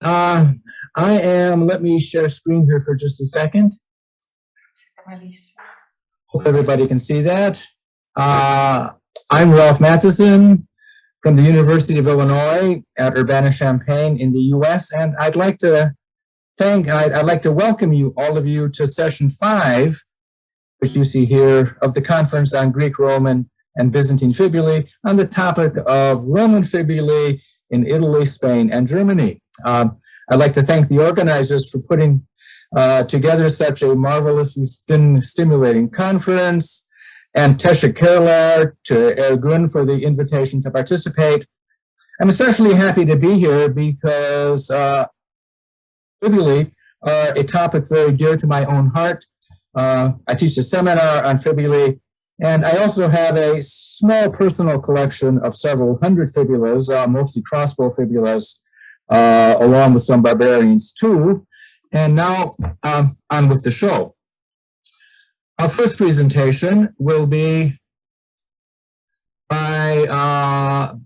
Let me share screen here for just a second. Hope everybody can see that. I'm Ralph Matheson from the University of Illinois at Urbana-Champaign in the US, and I'd like to welcome you, all of you, to session 5, which you see here, of the Conference on Greek, Roman, and Byzantine Fibulae on the topic of Roman fibulae in Italy, Spain, and Germany. I'd like to thank the organizers for putting together such a marvelously stimulating conference, and Tesha Kerlar to Ergun for the invitation to participate. I'm especially happy to be here because fibulae are a topic very dear to my own heart. I teach a seminar on fibulae, and I also have a small personal collection of several hundred fibulas, mostly crossbow fibulas, along with some barbarians too. And now on with the show. Our first presentation will be by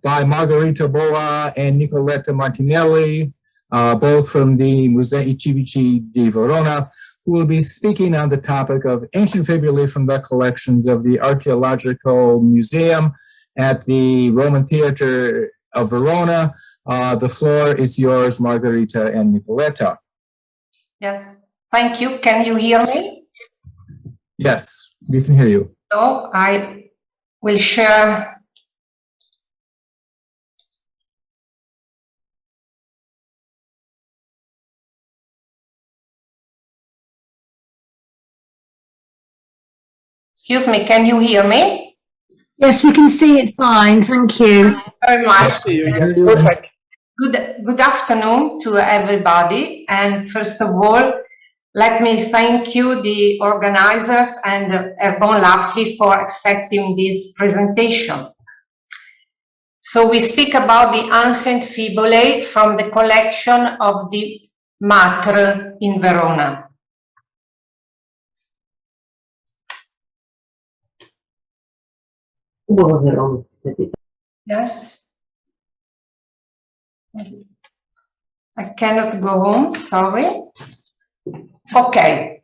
Margherita Boa and Nicoletta Martinelli, both from the Musei Civici di Verona, who will be speaking on the topic of ancient fibulae from the collections of the Archaeological Museum at the Roman Theater of Verona. The floor is yours, Margherita and Nicoletta. Yes, thank you. Can you hear me? Yes, we can hear you. So I will share. Excuse me, can you hear me? Yes, we can see it fine. Thank you. Thank you very much. Perfect. Good afternoon to everybody. And first of all, let me thank you, the organizers, and Ergon Laffi for accepting this presentation. So we speak about the ancient fibulae from the collection of the Matre in Verona. Yes. I cannot go home, sorry. Okay,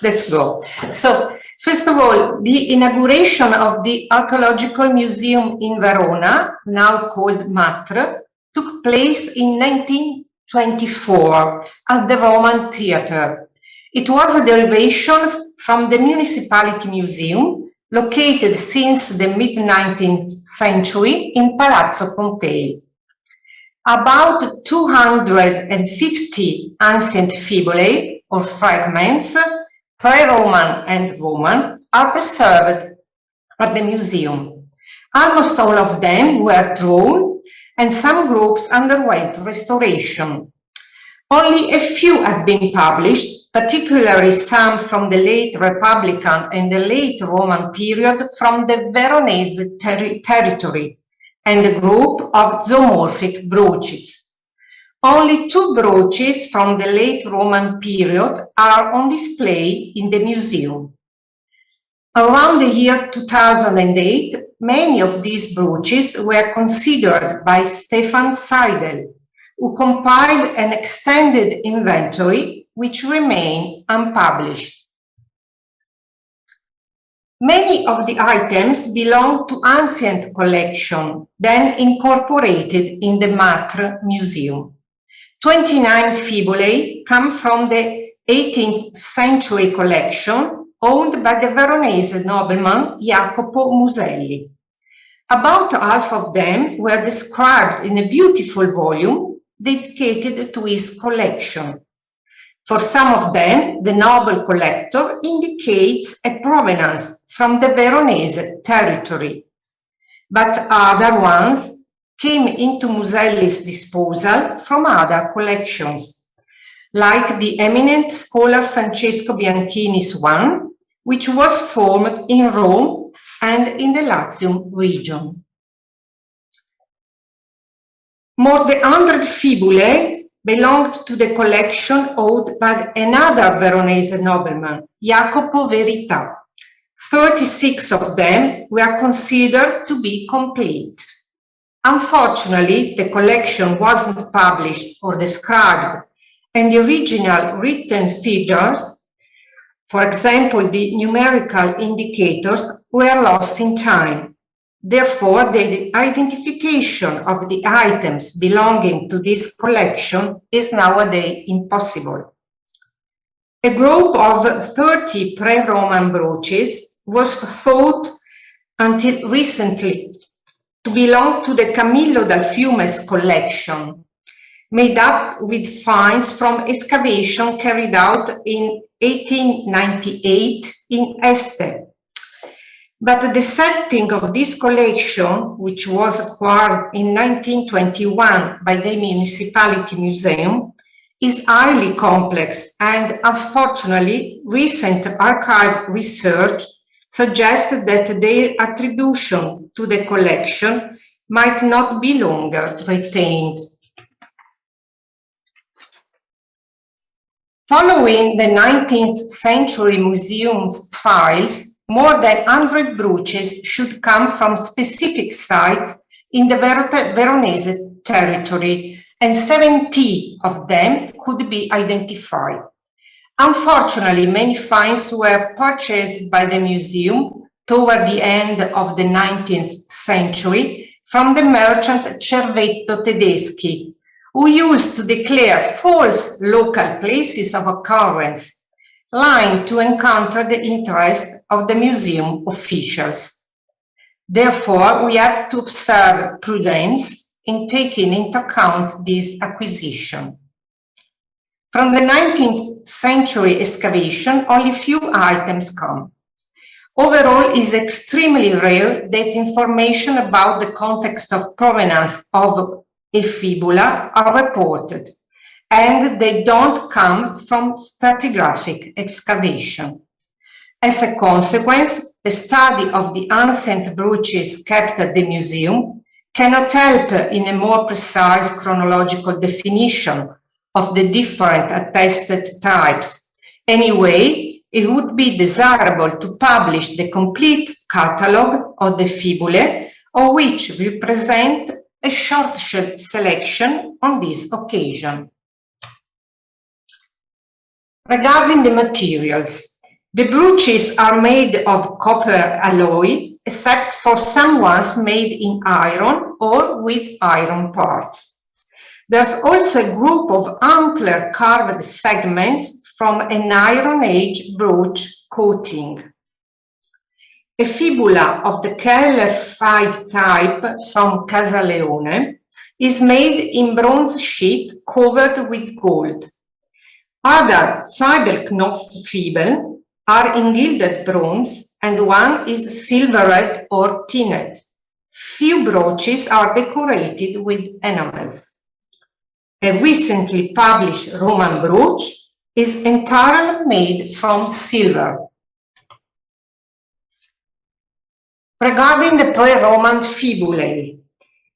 let's go. So, first of all, the inauguration of the Archaeological Museum in Verona, now called Matre, took place in 1924 at the Roman Theater. It was a derivation from the Municipality Museum, located since the mid-19th century in Palazzo Pompei. About 250 ancient fibulae, or fragments, pre-Roman and Roman, are preserved at the museum. Almost all of them were drawn, and some groups underwent restoration. Only a few have been published, particularly some from the late Republican and the late Roman period from the Veronese territory, and a group of zoomorphic brooches. Only 2 brooches from the late Roman period are on display in the museum. Around the year 2008, many of these brooches were considered by Stefan Seidel, who compiled an extended inventory which remain unpublished. Many of the items belong to ancient collection, then incorporated in the Matre Museum. 29 fibulae come from the 18th century collection owned by the Veronese nobleman Jacopo Muselli. About half of them were described in a beautiful volume dedicated to his collection. For some of them, the noble collector indicates a provenance from the Veronese territory, but other ones came into Muselli's disposal from other collections, like the eminent scholar Francesco Bianchini's one, which was formed in Rome and in the Latium region. More than 100 fibulae belonged to the collection owned by another Veronese nobleman, Jacopo Verita. 36 of them were considered to be complete. Unfortunately, the collection wasn't published or described, and the original written figures, for example, the numerical indicators, were lost in time. Therefore, the identification of the items belonging to this collection is nowadays impossible. A group of 30 pre-Roman brooches was thought until recently to belong to the Camillo dal Fiume's collection, made up with finds from excavation carried out in 1898 in Este. But the setting of this collection, which was acquired in 1921 by the Municipality Museum, is highly complex, and unfortunately, recent archive research suggests that their attribution to the collection might not be longer retained. Following the 19th century museum's files, more than 100 brooches should come from specific sites in the Veronese territory, and 70 of them could be identified. Unfortunately, many finds were purchased by the museum toward the end of the 19th century from the merchant Cervetto Tedeschi, who used to declare false local places of occurrence, lying to encounter the interest of the museum officials. Therefore, we have to observe prudence in taking into account this acquisition. From the 19th century excavation, only few items come. Overall, it is extremely rare that information about the context of provenance of a fibula are reported, and they don't come from stratigraphic excavation. As a consequence, the study of the ancient brooches kept at the museum cannot help in a more precise chronological definition of the different attested types. Anyway, it would be desirable to publish the complete catalogue of the fibulae, of which we present a short selection on this occasion. Regarding the materials, the brooches are made of copper alloy, except for some ones made in iron or with iron parts. There's also a group of antler carved segments from an Iron Age brooch coating. A fibula of the Keller 5 type from Casaleone is made in bronze sheet covered with gold. Other Zwiebelknopf fibel are in gilded bronze, and one is silvered or tinned. Few brooches are decorated with enamels. A recently published Roman brooch is entirely made from silver. Regarding the pre-Roman fibulae,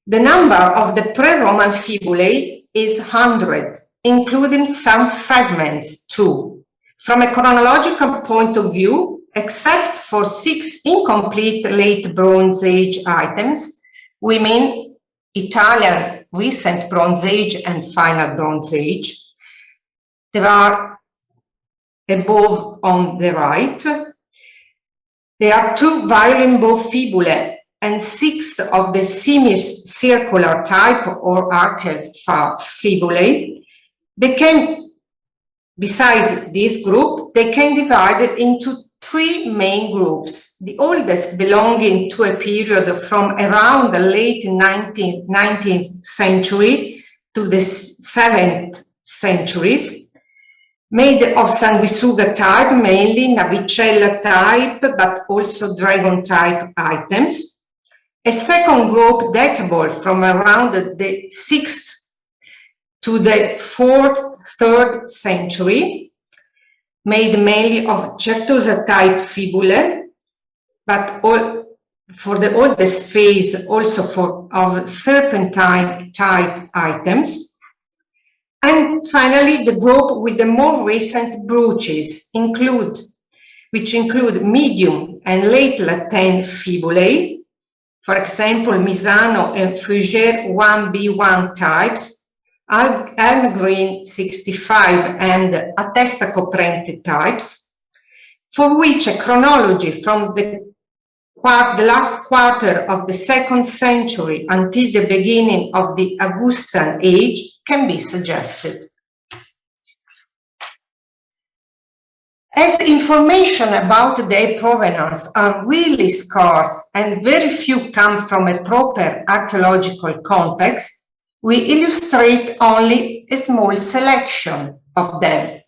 the number of the pre-Roman fibulae is 100, including some fragments too. From a chronological point of view, except for 6 incomplete late Bronze Age items, we mean Italian recent Bronze Age and final Bronze Age. There are above on the right. There are 2 violin bow fibulae and 6 of the semicircular type or arched fibulae. They can, besides this group, they can be divided into 3 main groups, the oldest belonging to a period from around the late 19th century to the 7th centuries, made of sanguisuga type, mainly navicella type, but also dragon type items. A second group datable from around the 6th to the 4th, 3rd century, made mainly of Certosa type fibulae, but for the oldest phase also of serpentine type items. And finally, the group with the more recent brooches which include medium and late Latin fibulae, for example, Misano and Fougère 1B1 types, Almgreen 65 and Attesta Coprente types, for which a chronology from the last quarter of the 2nd century until the beginning of the Augustan age can be suggested. As information about their provenance are really scarce and very few come from a proper archaeological context, we illustrate only a small selection of them.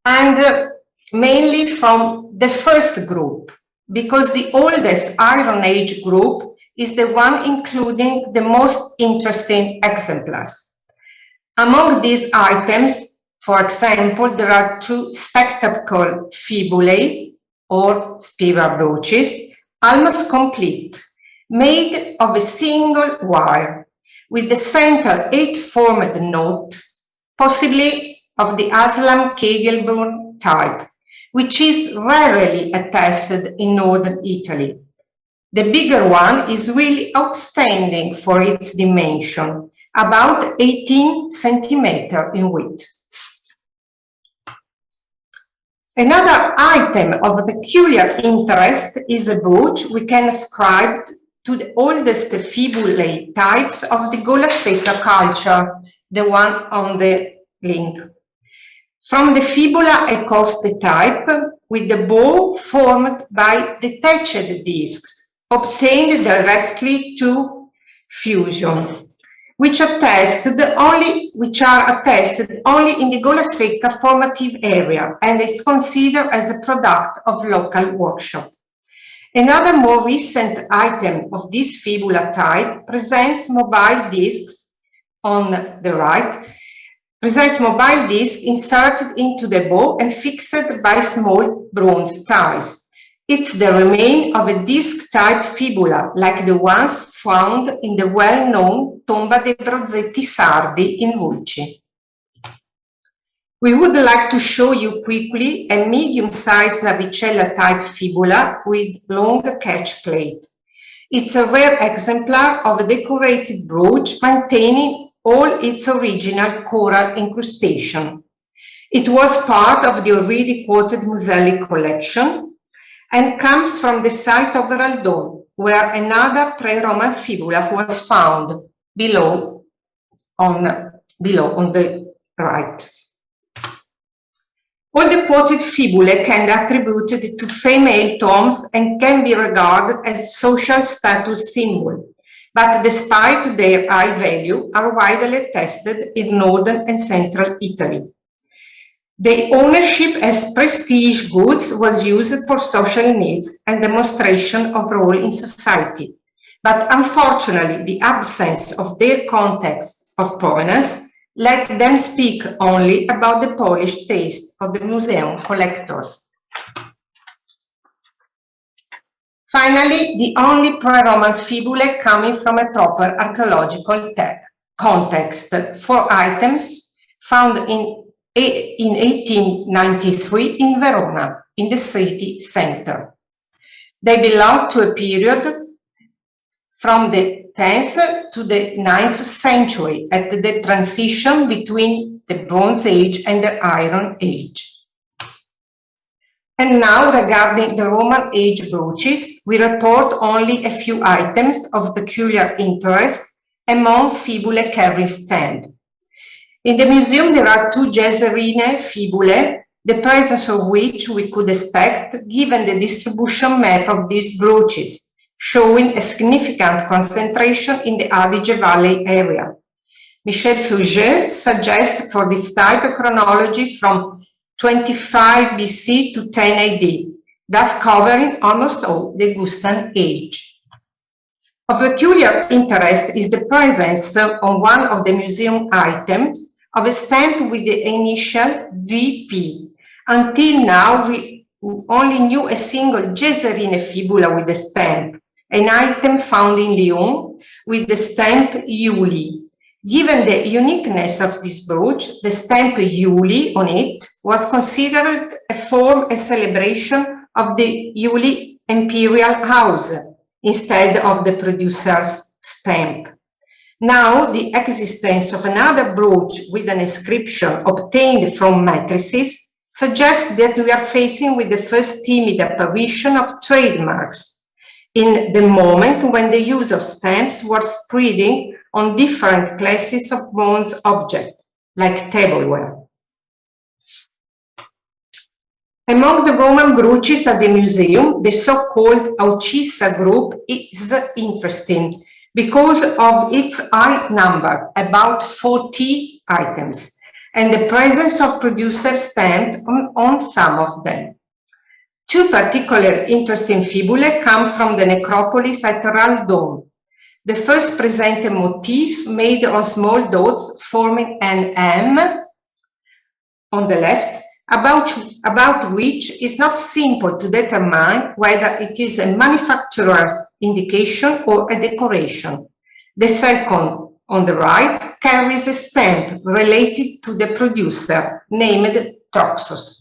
And mainly from the first group, because the oldest Iron Age group is the one including the most interesting exemplars. Among these items, for example, there are 2 spectacle fibulae or spiral brooches, almost complete, made of a single wire, with the central 8-formed knot, possibly of the Aslam-Kegelburn type, which is rarely attested in northern Italy. The bigger one is really outstanding for its dimension, about 18 centimeters in width. Another item of peculiar interest is a brooch we can ascribe to the oldest fibulae types of the Gola Secca culture, the one on the link. From the fibula ecoste type, with the bow formed by detached discs, obtained directly to fusion, which are attested only in the Gola Secca formative area and is considered as a product of local workshop. Another more recent item of this fibula type presents mobile discs on the right, mobile disc inserted into the bow and fixed by small bronze ties. It's the remain of a disc-type fibula, like the ones found in the well-known Tomba dei Brozetti Sardi in Vulci. We would like to show you quickly a medium-sized navicella-type fibula with long catch plate. It's a rare exemplar of a decorated brooch maintaining all its original coral incrustation. It was part of the already quoted Muselli collection and comes from the site of Veraldon, where another pre-Roman fibula was found below on the right. All the quoted fibulae can be attributed to female tombs and can be regarded as social status symbol, but despite their high value, are widely attested in northern and central Italy. The ownership as prestige goods was used for social needs and demonstration of role in society. But unfortunately, the absence of their context of provenance let them speak only about the polished taste of the museum collectors. Finally, the only pre-Roman fibulae coming from a proper archaeological context, 4 items found in 1893 in Verona, in the city center. They belong to a period from the 10th to the 9th century, at the transition between the Bronze Age and the Iron Age. And now, regarding the Roman Age brooches, we report only a few items of peculiar interest among fibulae carrying stand. In the museum, there are 2 Gesserine fibulae, the presence of which we could expect given the distribution map of these brooches, showing a significant concentration in the Adige Valley area. Michel Fougère suggests for this type a chronology from 25 BC to 10 AD, thus covering almost all the Augustan age. Of peculiar interest is the presence on one of the museum items of a stamp with the initial VP. Until now, we only knew a single Gesserine fibula with the stamp, an item found in Lyon with the stamp Iuli. Given the uniqueness of this brooch, the stamp Iuli on it was considered a celebration of the Iuli imperial house instead of the producer's stamp. Now, the existence of another brooch with an inscription obtained from matrices suggests that we are facing with the first timid apparition of trademarks in the moment when the use of stamps was spreading on different classes of bronze objects, like tableware. Among the Roman brooches at the museum, the so-called Aucissa group is interesting because of its high number, about 40 items, and the presence of producer stamp on some of them. Two particular interesting fibulae come from the necropolis at Raldon. The first presents a motif made of small dots forming an M on the left, about which it's not simple to determine whether it is a manufacturer's indication or a decoration. The second, on the right, carries a stamp related to the producer, named Troxos.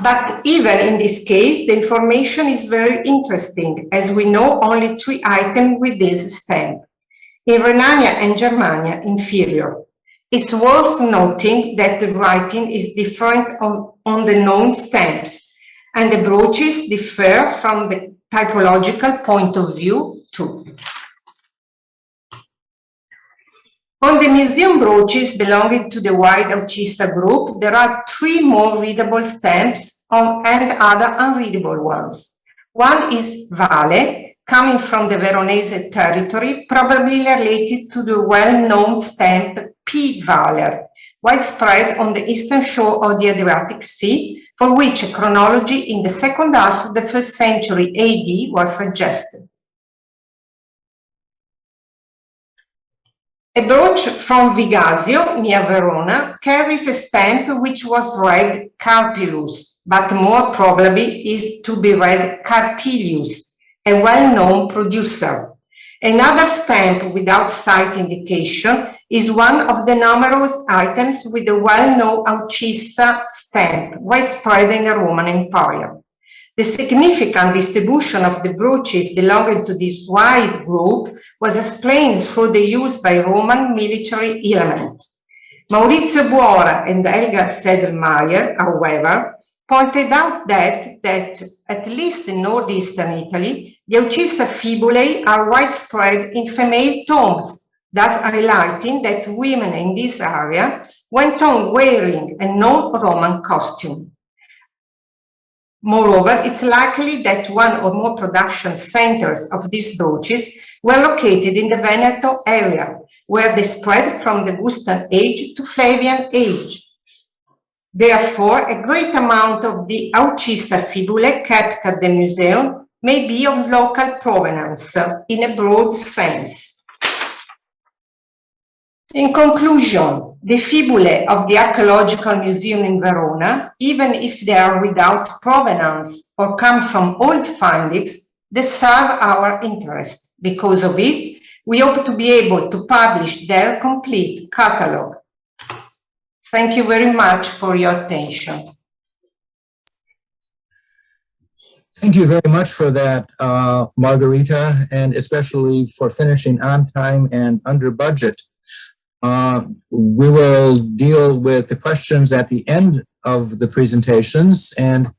But even in this case, the information is very interesting, as we know only 3 items with this stamp. In Renania and Germania Inferior. It's worth noting that the writing is different on the known stamps, and the brooches differ from the typological point of view too. On the museum brooches belonging to the wide Aucissa group, there are 3 more readable stamps and other unreadable ones. One is Vale, coming from the Veronese territory, probably related to the well-known stamp P. Valer, widespread on the eastern shore of the Adriatic Sea, for which a chronology in the second half of the 1st century AD was suggested. A brooch from Vigasio, near Verona, carries a stamp which was read Carpilus, but more probably is to be read Cartilius, a well-known producer. Another stamp without site indication is one of the numerous items with the well-known Aucissa stamp, widespread in the Roman Empire. The significant distribution of the brooches belonging to this wide group was explained through the use by Roman military elements. Maurizio Buora and Helga Sedelmeier, however, pointed out that at least in northeastern Italy, the Aucissa fibulae are widespread in female tombs, thus highlighting that women in this area went on wearing a non-Roman costume. Moreover, it's likely that one or more production centers of these brooches were located in the Veneto area, where they spread from the Gustan age to Flavian age. Therefore, a great amount of the Aucissa fibulae kept at the museum may be of local provenance in a broad sense. In conclusion, the fibulae of the Archaeological Museum in Verona, even if they are without provenance or come from old findings, deserve our interest. Because of it, we hope to be able to publish their complete catalogue. Thank you very much for your attention. Thank you very much for that, Margherita, and especially for finishing on time and under budget. We will deal with the questions at the end of the presentations, and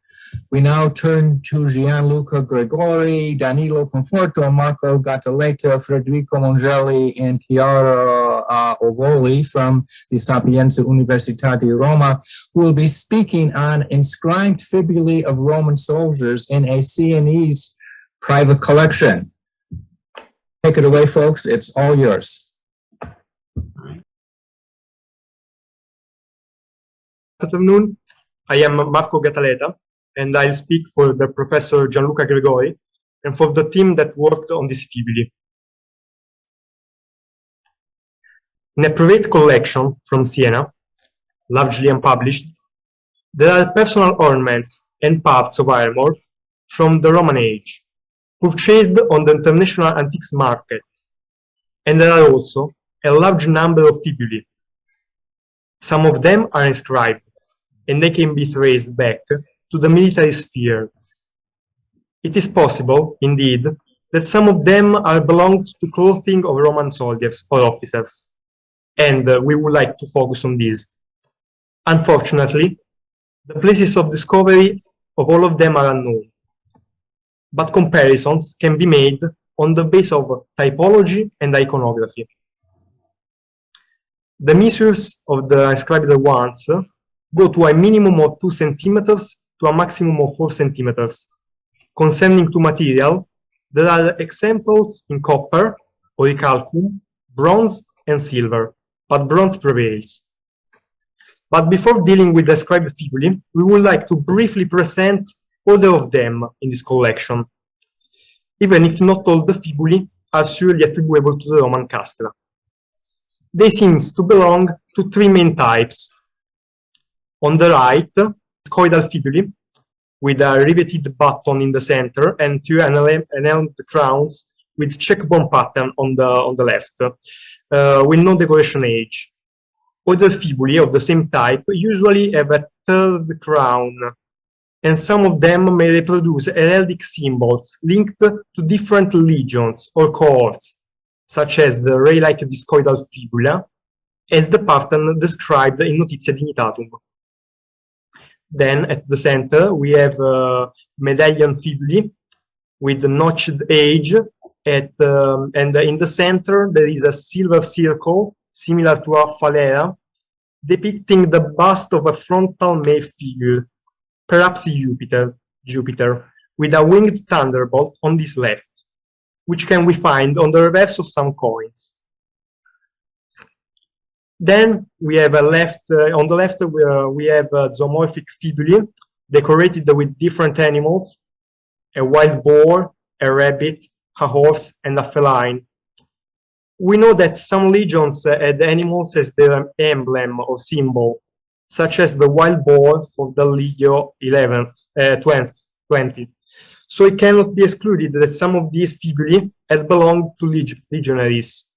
we now turn to Gianluca Gregori, Danilo Conforto, Marco Gattaletta, Federico Mongelli, and Chiara Ovoli from the Sapienza Università di Roma, who will be speaking on inscribed fibulae of Roman soldiers in a Sienese private collection. Take it away, folks. It's all yours. Good afternoon. I am Marco Gattaletta, and I'll speak for the Professor Gianluca Gregori and for the team that worked on this fibulae. In a private collection from Siena, largely unpublished, there are personal ornaments and parts of armor from the Roman age, purchased on the international antiques market, and there are also a large number of fibulae. Some of them are inscribed, and they can be traced back to the military sphere. It is possible, indeed, that some of them are belonged to clothing of Roman soldiers or officers, and we would like to focus on this. Unfortunately, the places of discovery of all of them are unknown, but comparisons can be made on the basis of typology and iconography. The measures of the inscribed ones go to a minimum of 2 centimeters to a maximum of 4 centimeters. Concerning to material, there are examples in copper, orichalcum, bronze, and silver, but bronze prevails. But before dealing with the scribed fibulae, we would like to briefly present all of them in this collection, even if not all the fibulae are surely attributable to the Roman castra. They seem to belong to 3 main types. On the right, discoidal fibulae, with a riveted button in the center and 2 enelmed crowns with checkbone pattern on the left, with no decoration age. Other fibulae of the same type usually have a 3rd crown, and some of them may reproduce heraldic symbols linked to different legions or cohorts, such as the ray-like discoidal fibula, as the pattern described in Notitia Dignitatum. Then, at the center, we have medallion fibulae with the notched edge, and in the center there is a silver circle, similar to a phalera, depicting the bust of a frontal male figure, perhaps Jupiter, with a winged thunderbolt on this left, which can we find on the reverse of some coins. Then we have on the left we have zoomorphic fibulae decorated with different animals: a wild boar, a rabbit, a horse, and a feline. We know that some legions had animals as their emblem or symbol, such as the wild boar for the Legio 20. So it cannot be excluded that some of these fibulae had belonged to legionaries.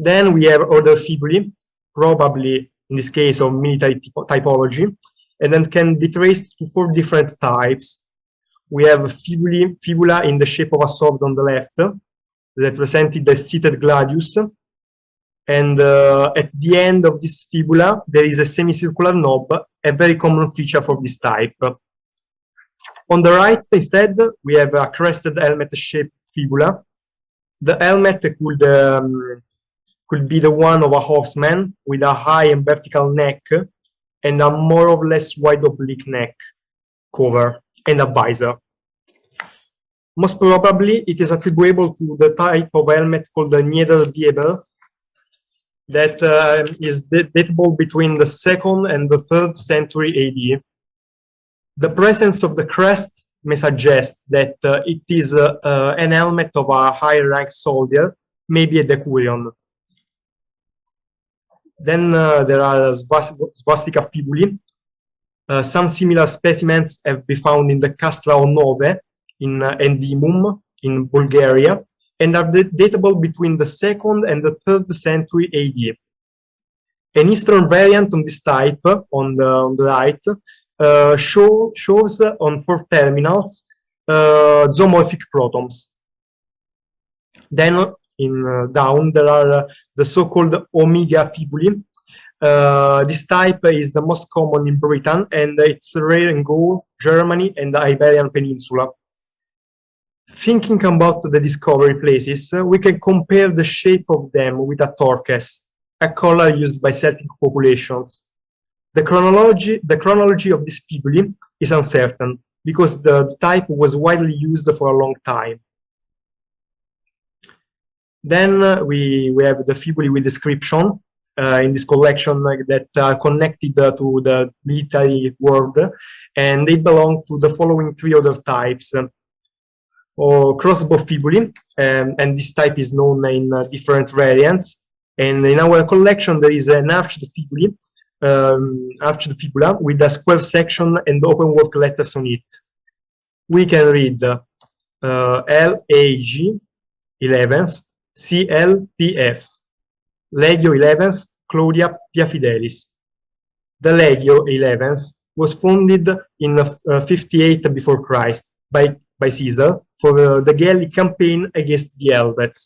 Then we have other fibulae, probably in this case of military typology, and then can be traced to 4 different types. We have fibula in the shape of a sword on the left, represented by seated gladius, and at the end of this fibula there is a semicircular knob, a very common feature for this type. On the right, instead, we have a crested helmet-shaped fibula. The helmet could be the one of a horseman with a high and vertical neck and a more or less wide oblique neck cover and a visor. Most probably, it is attributable to the type of helmet called the Niedergeber that is datable between the 2nd and the 3rd century AD. The presence of the crest may suggest that it is an helmet of a high-ranked soldier, maybe a decurion. Then there are swastika fibulae. Some similar specimens have been found in the Castra of Nove in Endimum in Bulgaria, and are datable between the 2nd and the 3rd century AD. An Eastern variant on this type, on the right, shows on 4 terminals zoomorphic protons. Then down there are the so-called omega fibulae. This type is the most common in Britain, and it's rare in Gaul, Germany, and the Iberian Peninsula. Thinking about the discovery places, we can compare the shape of them with a turquoise, a color used by Celtic populations. The chronology of this fibulae is uncertain, because the type was widely used for a long time. Then we have the fibulae with description in this collection that are connected to the military world, and they belong to the following 3 other types. Or crossbow fibulae, and this type is known in different variants. And in our collection there is an arched fibula with a square section and open work letters on it. We can read LAG 11th, CLPF, Legio 11th, Claudia Pia Fidelis. The Legio 11th was founded in 58 before Christ by Caesar for the Gallic campaign against the Helvets.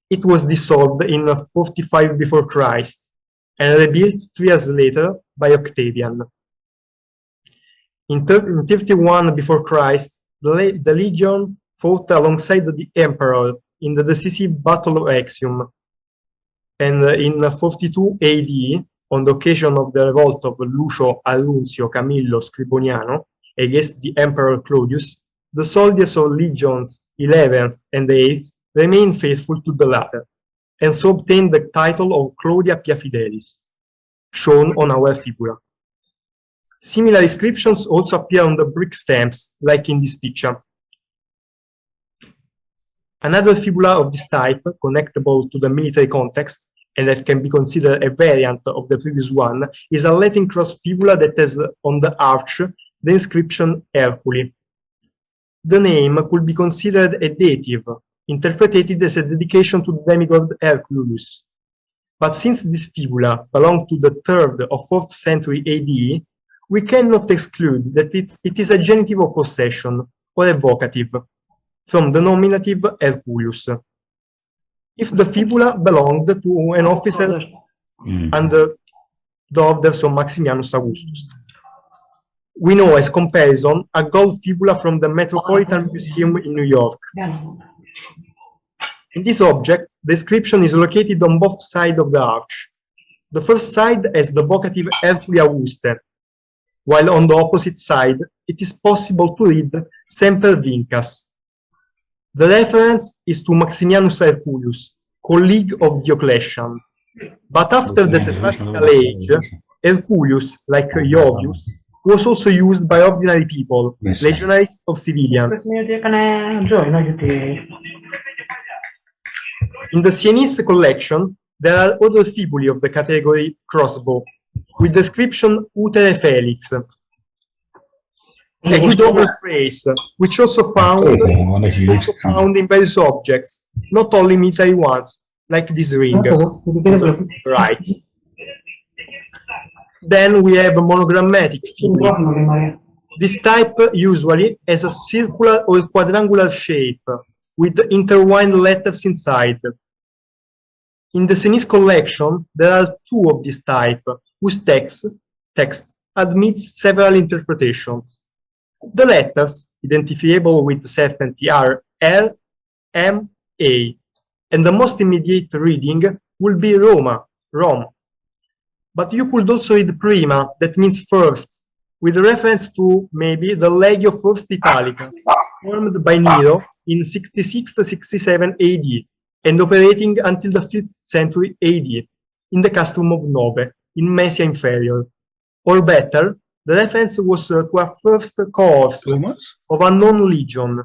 It was dissolved in 45 before Christ and rebuilt 3 years later by Octavian. In 31 before Christ, the legion fought alongside the emperor in the decisive Battle of Actium. And in 42 AD, on the occasion of the revolt of Lucio Arunzio Camillo Scriboniano against the Emperor Claudius, the soldiers of legions 11th and 8th remained faithful to the latter, and so obtained the title of Claudia Pia Fidelis, shown on our fibula. Similar inscriptions also appear on the brick stamps, like in this picture. Another fibula of this type, connectable to the military context, and that can be considered a variant of the previous one, is a Latin cross fibula that has on the arch the inscription Herculi. The name could be considered a dative, interpreted as a dedication to the demigod Hercules. But since this fibula belonged to the 3rd or 4th century AD, we cannot exclude that it is a genitive of possession or a vocative, from the nominative Herculius. If the fibula belonged to an officer under the orders of Maximianus Augustus. We know, as comparison, a gold fibula from the Metropolitan Museum in New York. In this object, the inscription is located on both sides of the arch. The first side has the vocative Herculi Auguste, while on the opposite side, it is possible to read Semper Vincas. The reference is to Maximianus Herculius, colleague of Diocletian. But after the Tetrarchal age, Herculius, like Jovius, was also used by ordinary people, legionaries of civilians. In the Sienese collection, there are other fibulae of the category crossbow, with description Utere Felix, a good omen phrase, which also found in various objects, not only military ones, like this ring on the right. Then we have a monogrammatic finger. This type usually has a circular or quadrangular shape, with intertwined letters inside. In the Sienese collection, there are 2 of this type, whose text admits several interpretations. The letters, identifiable with certainty, are L, M, A, and the most immediate reading will be Roma, Rome. But you could also read prima, that means first, with reference to maybe the Legio First Italica, formed by Nero in 66-67 AD, and operating until the 5th century AD, in the custom of Nove, in Mesia Inferior. Or better, the reference was to a first cohorts of unknown legion.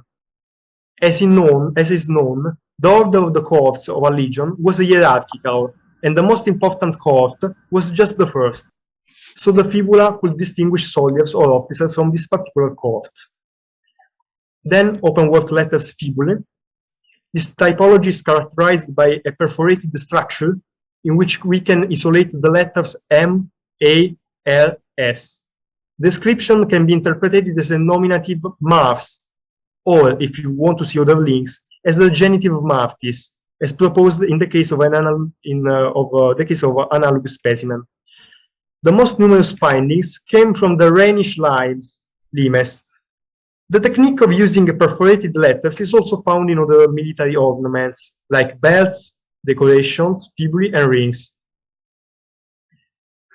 As is known, the order of the cohorts of a legion was hierarchical, and the most important cohort was just the first. So the fibula could distinguish soldiers or officers from this particular cohort. Then open-work letters fibulae. This typology is characterized by a perforated structure in which we can isolate the letters M, A, L, S. Description can be interpreted as a nominative Mars, or, if you want to see other links, as the genitive Martis, as proposed in the case of an analogous specimen. The most numerous findings came from the Rhenish limes. The technique of using perforated letters is also found in other military ornaments, like belts, decorations, fibulae, and rings.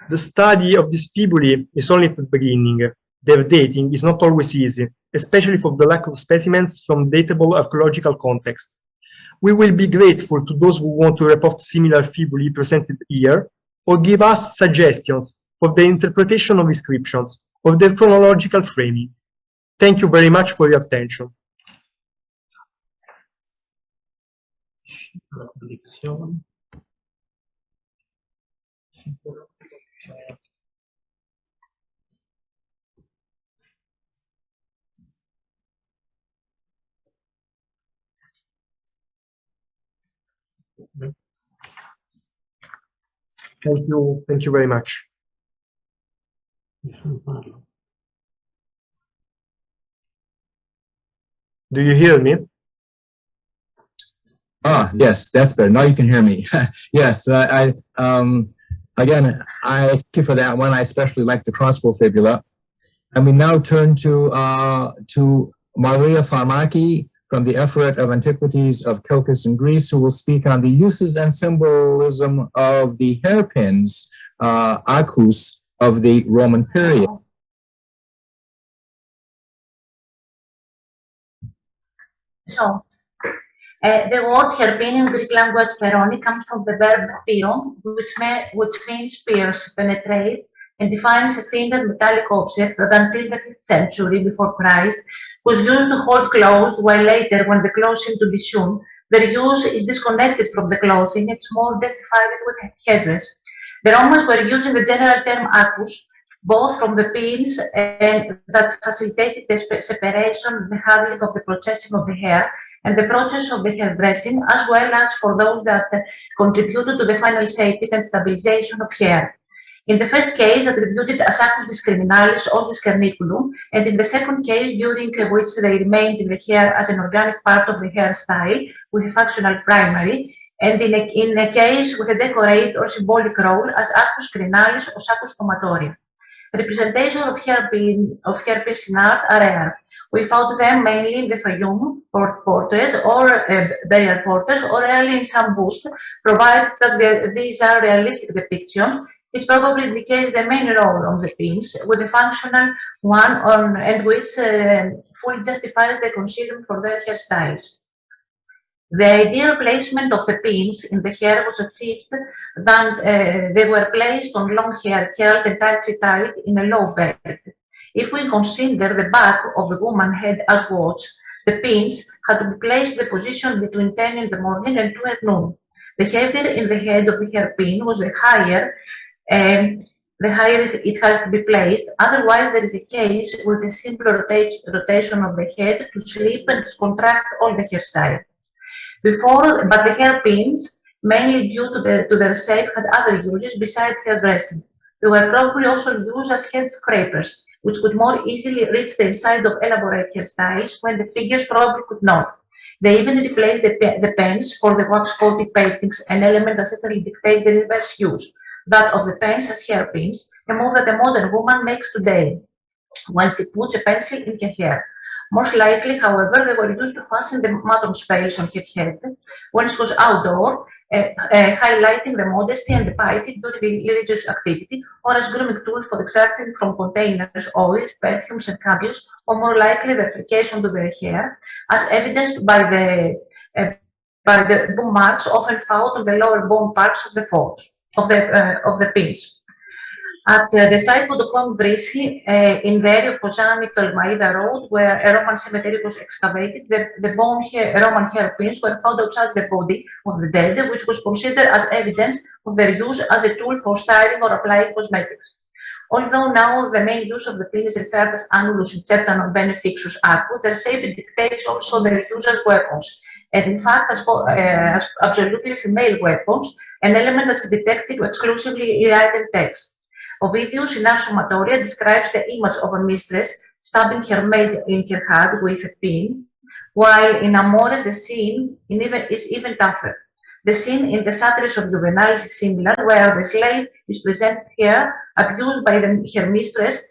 The study of these fibulae is only at the beginning. Their dating is not always easy, especially for the lack of specimens from datable archaeological context. We will be grateful to those who want to report similar fibulae presented here, or give us suggestions for the interpretation of inscriptions, or their chronological framing. Thank you very much for your attention. Thank you very much. Do you hear me? Ah, yes, that's better. Now you can hear me. Yes, again, I thank you for that one. I especially like the crossbow fibula. And we now turn to Maria Farmaki from the Effort of Antiquities of Colchis in Greece, who will speak on the uses and symbolism of the hairpins, acus, of the Roman period. So, the word hairpin in Greek language peroni comes from the verb piron, which means pierce, penetrate, and defines a thin and metallic object that until the 5th century before Christ was used to hold clothes, while later, when the clothes seem to be sewn, their use is disconnected from the clothing. It's more identified with headdress. The Romans were using the general term acus, both from the pins and that facilitated the separation, the handling of the processing of the hair, and the process of the hairdressing, as well as for those that contributed to the final shaping and stabilization of hair. In the first case, attributed as acus discriminalis osis cerniculum, and in the second case, during which they remained in the hair as an organic part of the hairstyle with a functional primary, and in a case with a decorate or symbolic role as acus crinalis or acus pomatoria. Representation of hairpins in art are rare. We found them mainly in the Fayum portraits or burial portraits, or rarely in some busts, provided that these are realistic depictions. It probably indicates the main role of the pins, with a functional one and which fully justifies the concealment for their hairstyles. The ideal placement of the pins in the hair was achieved when they were placed on long hair, curled and tightly tied in a low belt. If we consider the back of the woman's head as watch, the pins had to be placed in the position between 10 in the morning and 2 at noon. The heavier in the head of the hairpin was, the higher it has to be placed. Otherwise, there is a case with a simple rotation of the head to slip and contract all the hairstyle. But the hairpins, mainly due to their shape, had other uses besides hairdressing. They were probably also used as head scrapers, which could more easily reach the inside of elaborate hairstyles when the figures probably could not. They even replaced the pens for the wax-coated paintings, an element that certainly dictates the reverse use, that of the pens as hairpins, a move that a modern woman makes today when she puts a pencil in her hair. Most likely, however, they were used to fasten the matron's veils on her head when she was outdoor, highlighting the modesty and the piety during the religious activity, or as grooming tools for extracting from containers oils, perfumes, and candles, or more likely the application to their hair, as evidenced by the bone marks often found on the lower bone parts of the folds of the pins. At the site of the Brisi, in the area of Kozani Tolmaida Road, where a Roman cemetery was excavated, the Roman hairpins were found outside the body of the dead, which was considered as evidence of their use as a tool for styling or applying cosmetics. Although now the main use of the pin is referred as annulus incerta non bene fixus acus, their shape dictates also their use as weapons, and in fact as absolutely female weapons, an element that's detected exclusively in written text. Ovidius in Ars Sommatoria describes the image of a mistress stabbing her maid in her hand with a pin, while in Amores the scene is even tougher. The scene in the Satires of Juvenalis is similar, where the slave is presented here, abused by her mistress,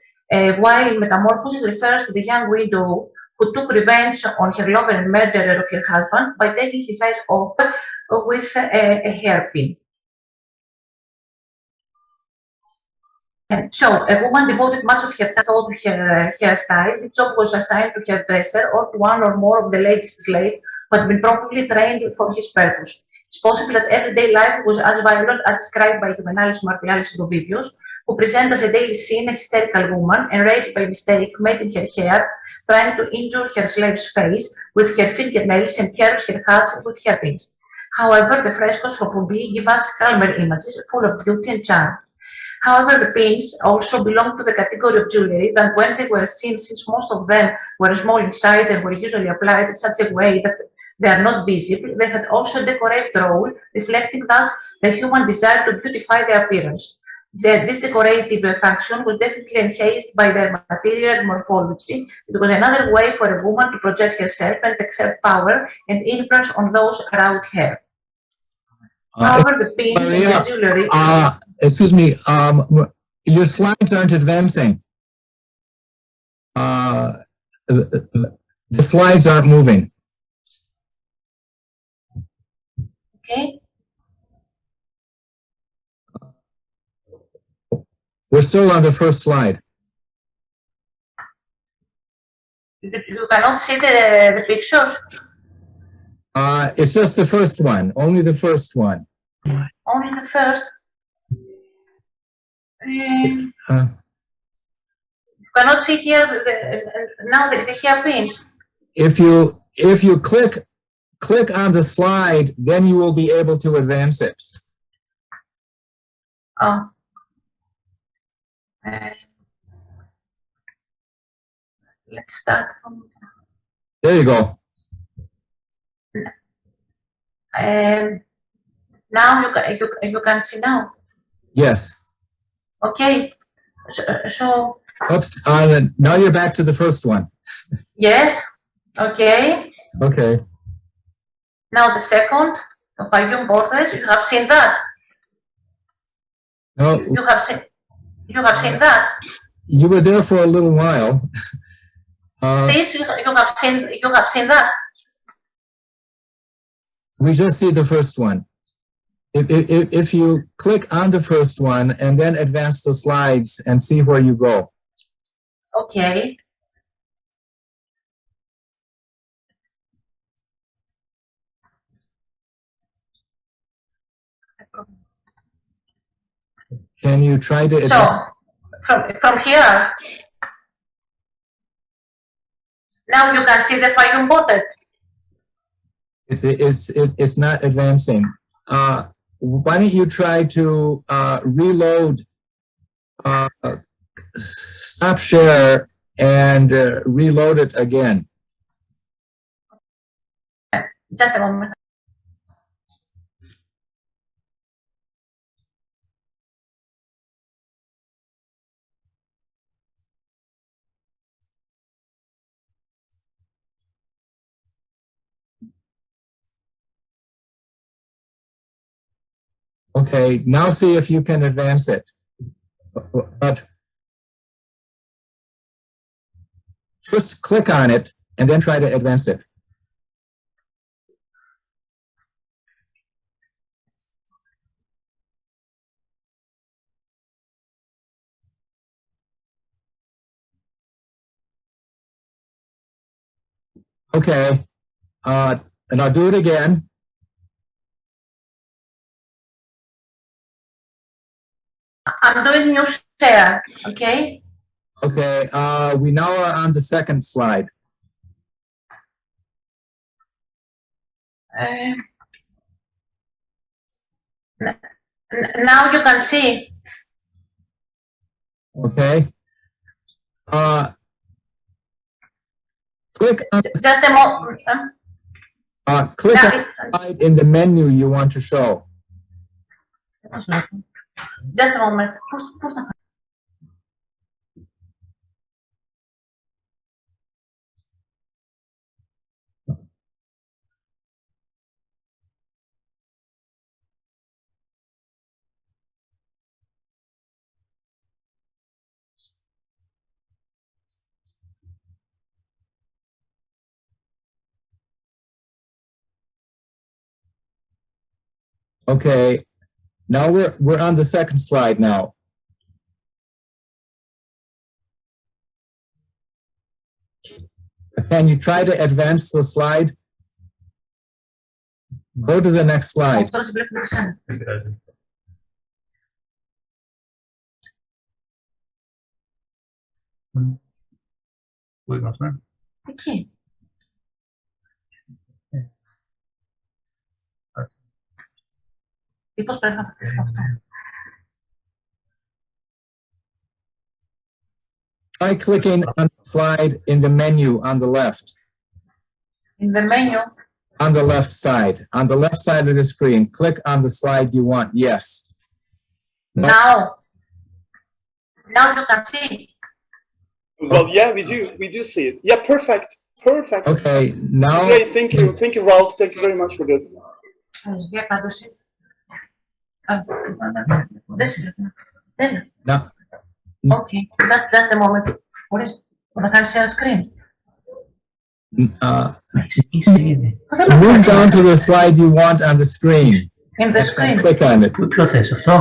while in Metamorphosis refers to the young widow who took revenge on her lover and murderer of her husband by taking his eyes off with a hairpin. So, a woman devoted much of her thought to her hairstyle. The job was assigned to her dresser or to one or more of the lady's slaves who had been properly trained for his purpose. It's possible that everyday life was as violent as described by Juvenalis, Martialis, and Ovidius, who present as a daily scene a hysterical woman, enraged by mistake made in her hair, trying to injure her slave's face with her fingernails and curves her hands with hairpins. However, the frescoes from Pompeii give us calmer images, full of beauty and charm. However, the pins also belong to the category of jewelry that when they were seen, since most of them were small inside and were usually applied in such a way that they are not visible, they had also a decorative role, reflecting thus the human desire to beautify their appearance. This decorative function was definitely enhanced by their material morphology. It was another way for a woman to project herself and exert power and influence on those around her. However, the pins and Maria, the jewelry. excuse me, your slides aren't advancing. The slides aren't moving. Okay. We're still on the first slide. You cannot see the pictures. It's just the first one, only the first one. Only the first. You cannot see here now the hairpins. If you click on the slide, then you will be able to advance it. Oh. Let's start from. There you go. Now you can see now. Yes. Okay. So Oops. Now you're back to the first one. yes. Okay. Okay. Now the second, the Fayum portraits. You have seen that. No, You have seen that. you were there for a little while. This you have seen that. We just see the first one. If you click on the first one and then advance the slides and see where you go. Okay. Can you try to So from here, now you can see the Fayum portrait. It's not advancing. Why don't you try to reload, stop share and reload it again. Just a moment. Okay, now see if you can advance it. But first click on it and then try to advance it. Okay, and I'll do it again. I'm doing new share. Okay. Okay, we now are on the second slide. Now you can see. Okay. Click on Just a moment. click Now on the slide in the menu you want to show. just a moment. Okay, now we're on the second slide now. Can you try to advance the slide? Go to the next slide. Εκεί. Ή πώς πρέπει να το πεις αυτό. Try clicking on the slide in the menu on the left. In the menu. On the left side. On the left side of the screen. Click on the slide you want. Yes. Now. Now you can see. Well, yeah, we do see it. Yeah, perfect. Okay, now. Great, thank you, Ralph. Thank you very much for this. Now, Okay, just a moment. What is? I can share screen. move down to the slide you want on the screen. In the screen. Click on it.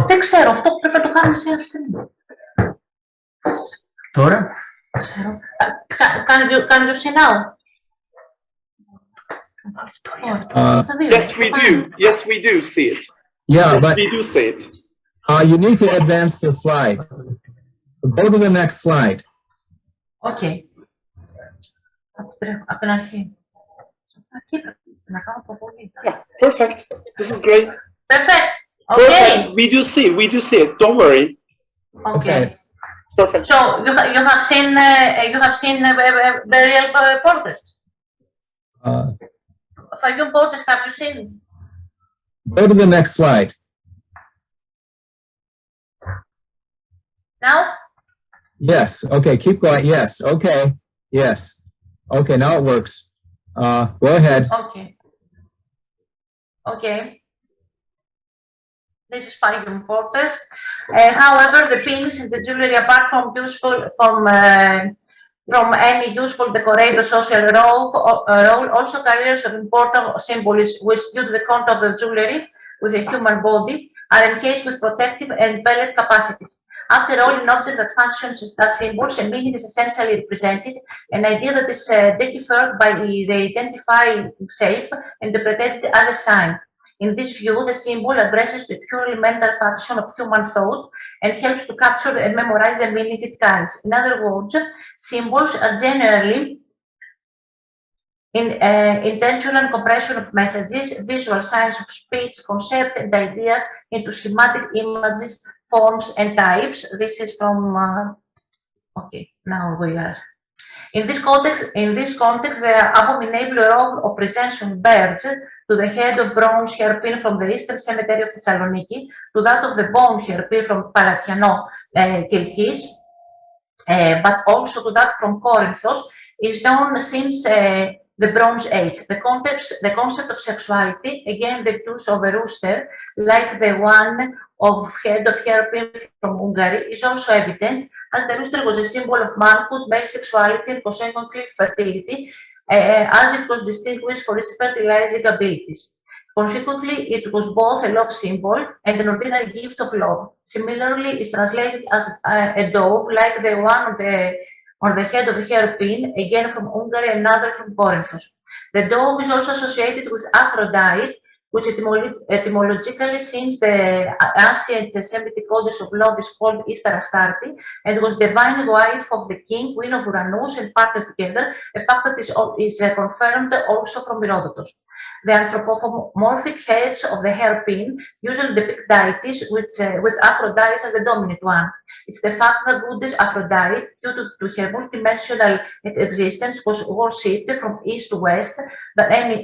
Δεν ξέρω, αυτό πρέπει να το κάνουμε σε ένα screen. Τώρα. Can you see now? Yes, we do see it. Yeah, Yes, but we do see it. you need to advance the slide. Go to the next slide. Okay. Από την αρχή. Να κάνω προβολή. Yeah, perfect. This is great. Perfect. Perfect. Okay. We do see it. Don't worry. Okay. Perfect. So you have seen burial portraits. Fayum portraits have you seen? Go to the next slide. Now? Yes. Okay. Keep going. Yes. Okay. Yes. Okay. Now it works. Go ahead. Okay. Okay. This is Fayum portraits. However, the pins and the jewelry, apart from any useful decorative social role, also carriers of important symbols, which, due to the content of the jewelry with a human body, are enhanced with protective and pellet capacities. After all, in object that functions as symbols, a meaning is essentially represented, an idea that is deciphered by the identifying shape and interpreted as a sign. In this view, the symbol addresses the purely mental function of human thought and helps to capture and memorize the meaning it carries. In other words, symbols are generally intentional compression of messages, visual signs of speech, concept and ideas into schematic images, forms and types. This is from, okay, now we are. In this context, the abominable role of presentation of birds to the head of bronze hairpin from the eastern cemetery of Thessaloniki to that of the bone hairpin from Palatiano, Kilkis, but also to that from Corinthos, is known since the Bronze Age. The concept of sexuality, again the use of a rooster, like the one of head of hairpin from Hungary, is also evident, as the rooster was a symbol of manhood, male sexuality, and consequently fertility, as it was distinguished for its fertilizing abilities. Consequently, it was both a love symbol and an ordinary gift of love. Similarly, it's translated as a dove, like the one on the head of a hairpin, again from Hungary, another from Corinthos. The dove is also associated with Aphrodite, which etymologically, since the ancient Semitic goddess of love is called Ishtar Astarte, and was divine wife of the king, queen of Uranus, and partnered together, a fact that is confirmed also from Herodotus. The anthropomorphic heads of the hairpin usually depict deities with Aphrodite as the dominant one. It's the fact that goddess Aphrodite, due to her multidimensional existence, was worshipped from east to west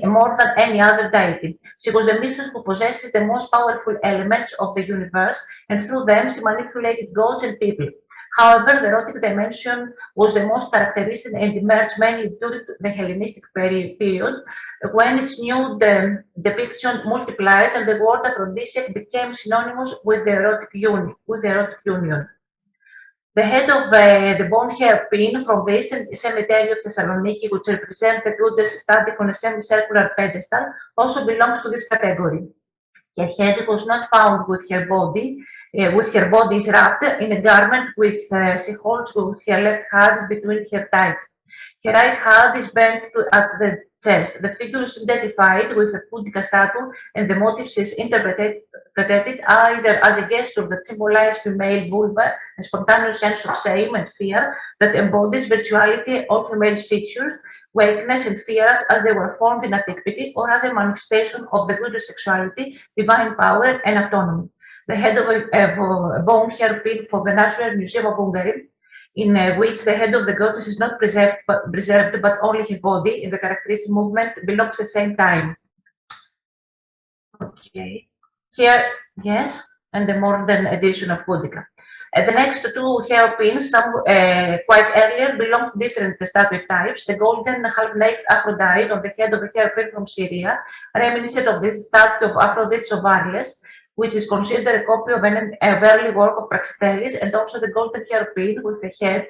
more than any other deity. She was the mistress who possesses the most powerful elements of the universe, and through them she manipulated gods and people. However, the erotic dimension was the most characteristic and emerged mainly during the Hellenistic period, when its nude depiction multiplied and the word aphrodisiac became synonymous with the erotic union. The head of the bone hairpin from the eastern cemetery of Thessaloniki, which represents the goddess standing on a semicircular pedestal, also belongs to this category. Her head was not found with her body is wrapped in a garment she holds with her left hand between her thighs. Her right hand is bent at the chest. The figure is identified with a pudica statue, and the motif is interpreted either as a gesture that symbolizes female vulva, a spontaneous sense of shame and fear that embodies virtuality or female features, weakness and fear as they were formed in antiquity, or as a manifestation of the goddess sexuality, divine power and autonomy. The head of a bone hairpin for the National Museum of Hungary, in which the head of the goddess is not preserved but only her body in the characteristic movement, belongs to the same time. Okay. Here, yes, and the modern edition of Boudica. The next two hairpins, some quite earlier, belong to different statue types. The golden half-naked Aphrodite on the head of a hairpin from Syria, reminiscent of the statue of Aphrodite of Arles, which is considered a copy of an early work of Praxiteles, and also the golden hairpin with a head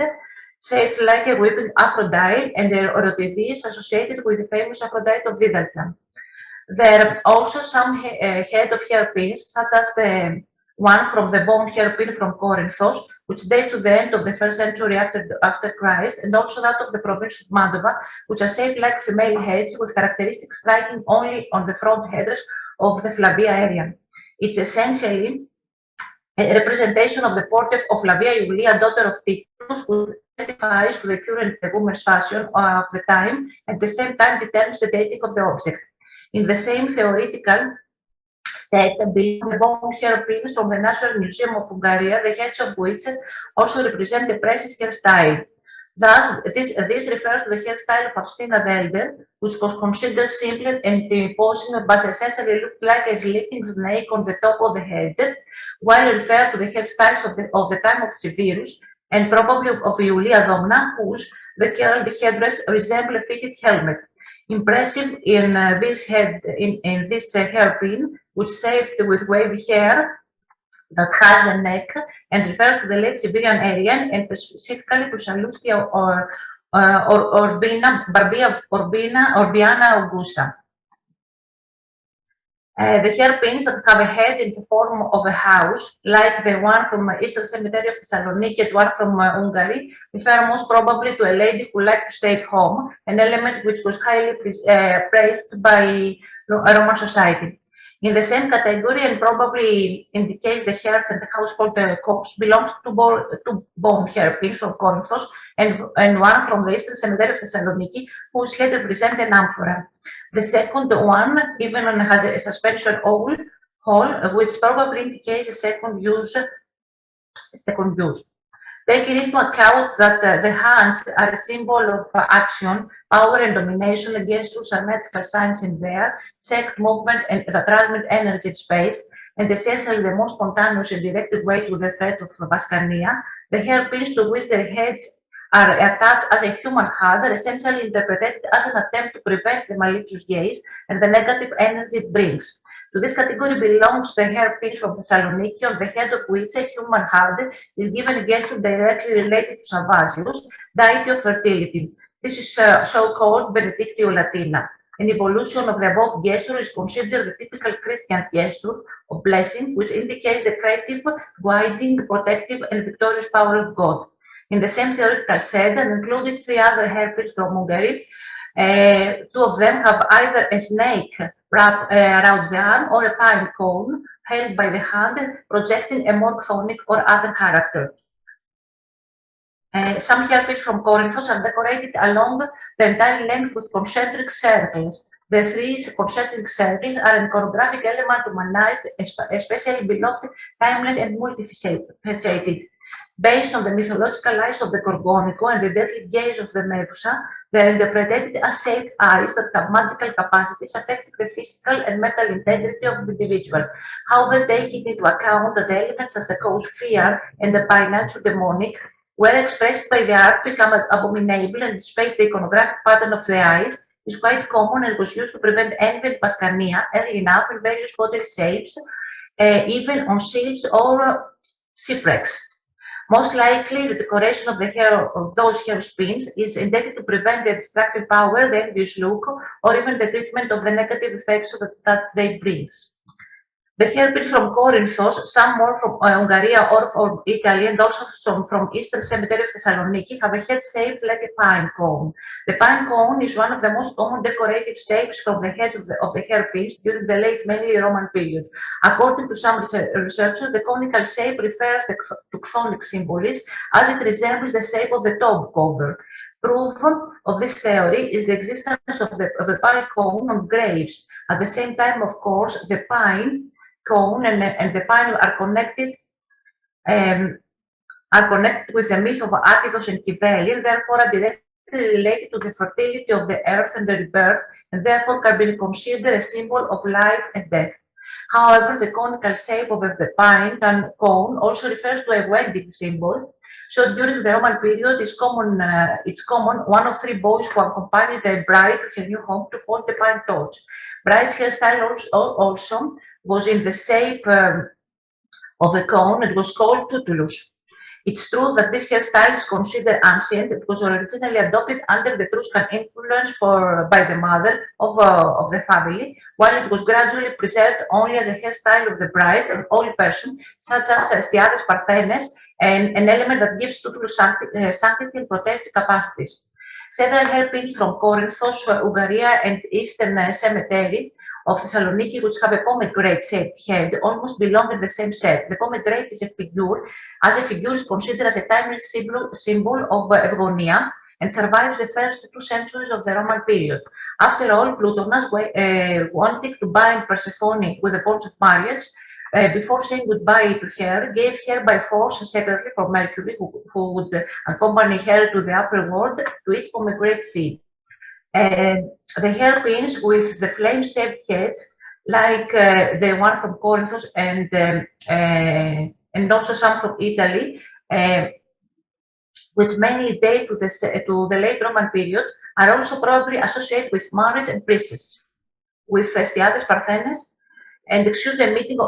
shaped like a weeping Aphrodite, and the Orotidis associated with the famous Aphrodite of Didaljan. There are also some head of hairpins, such as the one from the bone hairpin from Corinthos, which date to the end of the 1st century after Christ, and also that of the province of Mantova, which are shaped like female heads with characteristics striking only on the front headers of the Flavia area. It's essentially a representation of the portrait of Flavia Julia, daughter of Titus, who testifies to the current woman's fashion of the time, and at the same time determines the dating of the object. In the same theoretical set, belong the bone hairpins from the National Museum of Hungary, the heads of which also represent the priest's hairstyle. Thus, this refers to the hairstyle of Faustina the Elder, which was considered simple and imposing, but essentially looked like a sleeping snake on the top of the head, while referred to the hairstyles of the time of Severus and probably of Julia Domna, whose the curled headdress resembled a fitted helmet. Impressive in this hairpin, which shaped with wavy hair that has the neck and refers to the late Siberian area and specifically to Saluskia or Orbiana Augusta. The hairpins that have a head in the form of a house, like the one from Eastern Cemetery of Thessaloniki and one from Hungary, refer most probably to a lady who liked to stay at home, an element which was highly praised by Roman society. In the same category, and probably indicates the hearth and the household corpse, belongs to bone hairpins from Corinthos and one from the Eastern Cemetery of Thessaloniki, whose head represents an amphora. The second one even has a suspension hole, which probably indicates a second use. Taking into account that the hands are a symbol of action, power, and domination against two hermetical signs in there, sect movement and that transmit energy in space, and essentially the most spontaneous and directed way to the threat of Vascania, the hairpins to which their heads are attached as a human head are essentially interpreted as an attempt to prevent the malicious gaze and the negative energy it brings. To this category belongs the hairpins from Thessaloniki, on the head of which a human head is given a gesture directly related to Savasius, deity of fertility. This is so-called Benedictio Latina. An evolution of the above gesture is considered the typical Christian gesture of blessing, which indicates the creative, guiding, protective, and victorious power of God. In the same theoretical set, and included three other hairpins from Hungary, two of them have either a snake wrapped around the arm or a pine cone held by the hand, projecting a more chthonic or other character. Some hairpins from Corinthos are decorated along the entire length with concentric circles. The three concentric circles are an iconographic element humanized, especially beloved, timeless, and multifaceted. Based on the mythological eyes of the Gorgonico and the deadly gaze of the Medusa, they are interpreted as shaped eyes that have magical capacities affecting the physical and mental integrity of the individual. However, taking into account that the elements that cause fear and the by nature demonic were expressed by the art become abominable, and despite the iconographic pattern of the eyes is quite common and was used to prevent envy and Vascania early enough in various pottery shapes, even on shields or shipwrecks. Most likely, the decoration of the hair of those hairpins is intended to prevent the destructive power, the envious look, or even the treatment of the negative effects that they bring. The hairpins from Corinthos, some more from Hungary or from Italy, and also some from Eastern Cemetery of Thessaloniki, have a head shaped like a pine cone. The pine cone is one of the most common decorative shapes from the heads of the hairpins during the late mainly Roman period. According to some researchers, the conical shape refers to chthonic symbolism, as it resembles the shape of the tomb cover. Proof of this theory is the existence of the pine cone on graves. At the same time, of course, the pine cone and the pine are connected with the myth of Atithos and Kybele, and therefore are directly related to the fertility of the earth and the rebirth, and therefore can be considered a symbol of life and death. However, the conical shape of the pine cone also refers to a wedding symbol. So during the Roman period, it's common one of three boys who accompany the bride to her new home to hold the pine torch. Bride's hairstyle also was in the shape of the cone. It was called tutulus. It's true that this hairstyle is considered ancient. It was originally adopted under the Etruscan influence by the mother of the family, while it was gradually preserved only as a hairstyle of the bride and holy person, such as Stiades Parthenes, and an element that gives tutulus sanctity and protective capacities. Several hairpins from Corinthos, Ugaria, and Eastern Cemetery of Thessaloniki, which have a pomegranate-shaped head, almost belong in the same set. The pomegranate is a figure is considered as a timeless symbol of Evonia and survives the first 2 centuries of the Roman period. After all, Plutonas wanting to bind Persephone with the bonds of marriage, before saying goodbye to her, gave her by force secretly for Mercury, who would accompany her to the upper world to eat pomegranate seed. The hairpins with the flame-shaped heads, like the one from Corinthos and also some from Italy, which mainly date to the late Roman period, are also probably associated with marriage and priestess, with Stiades Parthenes, and excuse the meaning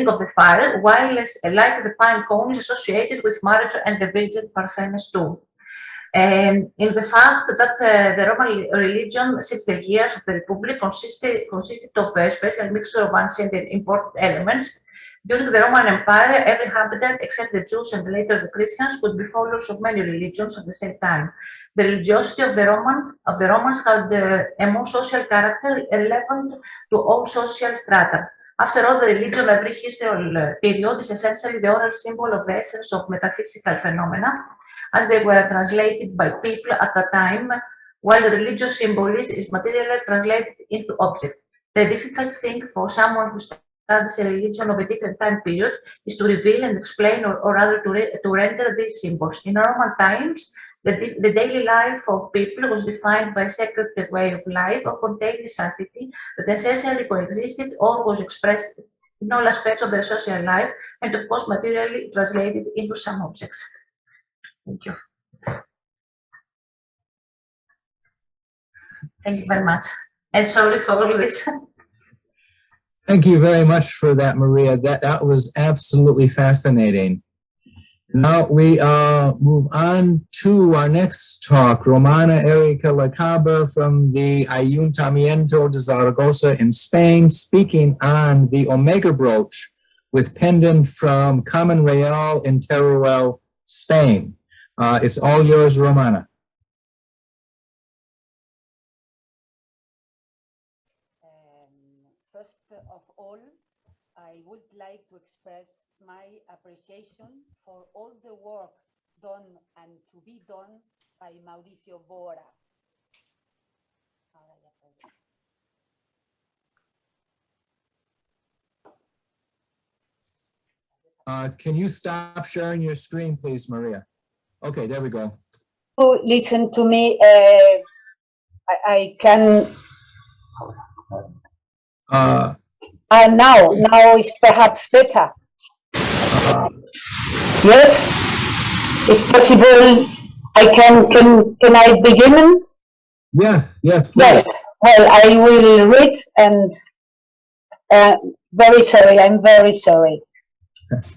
of the fire, while like the pine cone is associated with marriage and the Virgin Parthenes too. In the fact that the Roman religion since the years of the Republic consisted of a special mixture of ancient and important elements. During the Roman Empire, every habitant except the Jews and later the Christians could be followers of many religions at the same time. The religiosity of the Romans had a more social character relevant to all social strata. After all, the religion of every historical period is essentially the oral symbol of the essence of metaphysical phenomena, as they were translated by people at the time, while religious symbolism is materially translated into object. The difficult thing for someone who studies a religion of a different time period is to reveal and explain, or rather to render these symbols. In Roman times, the daily life of people was defined by a sacred way of life or contained sanctity that essentially coexisted or was expressed in all aspects of their social life, and of course materially translated into some objects. Thank you. Thank you very much. And sorry for all this. Thank you very much for that, Maria. That was absolutely fascinating. Now we move on to our next talk, Romana Erika Lacaba from the Ayuntamiento de Zaragoza in Spain, speaking on the Omega brooch with pendant from Common Real in Teruel, Spain. It's all yours, Romana. First of all, I would like to express my appreciation for all the work done and to be done by Mauricio Bora. Can you stop sharing your screen, please, Maria? Okay, there we go. Oh, listen to me. I can. Now it's perhaps better. Yes, it's possible. Can I begin? Yes, please. Yes. Well, I will read and I'm very sorry.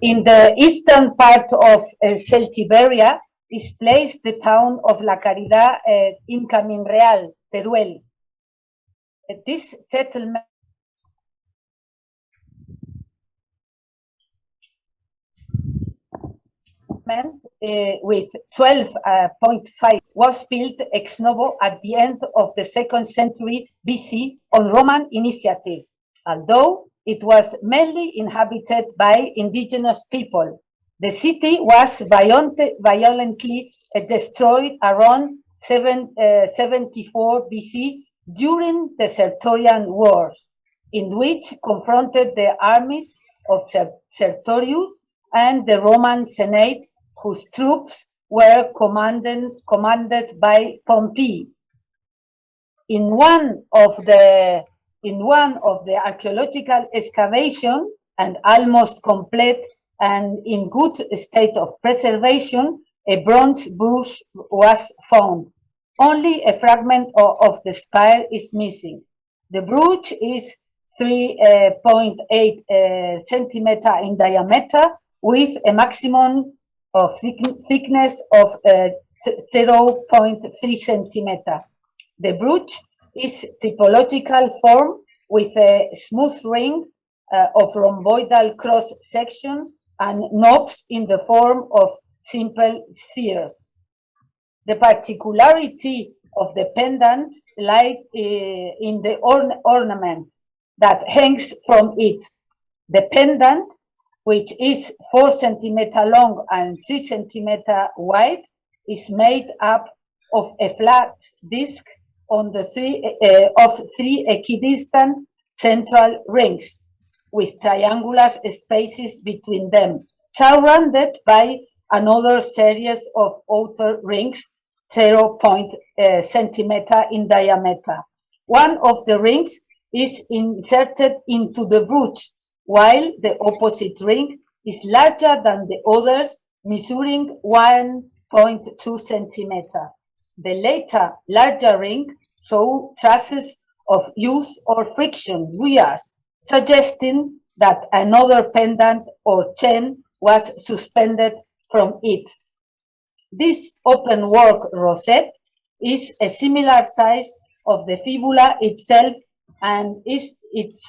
In the eastern part of Celtiberia is placed the town of La Caridad in Camín Real, Teruel. This settlement with 12.5 was built ex novo at the end of the 2nd century BC on Roman initiative, although it was mainly inhabited by indigenous people. The city was violently destroyed around 774 BC during the Sertorian Wars, in which confronted the armies of Sertorius and the Roman Senate, whose troops were commanded by Pompey. In one of the In one of the archaeological excavation, and almost complete and in good state of preservation, a bronze brooch was found. Only a fragment of the spire is missing. The brooch is 3.8 centimeter in diameter with a maximum of thickness of 0.3 centimeter. The brooch is typological form with a smooth ring of rhomboidal cross section and knobs in the form of simple spheres. The particularity of the pendant lies in the ornament that hangs from it. The pendant, which is 4 centimeter long and 3 centimeter wide, is made up of a flat disc on the three equidistant central rings with triangular spaces between them, surrounded by another series of outer rings 0. Centimeter in diameter. One of the rings is inserted into the brooch, while the opposite ring is larger than the others, measuring 1.2 centimeter. The later, larger ring shows traces of use or friction wears, suggesting that another pendant or chain was suspended from it. This open work rosette is a similar size of the fibula itself, and its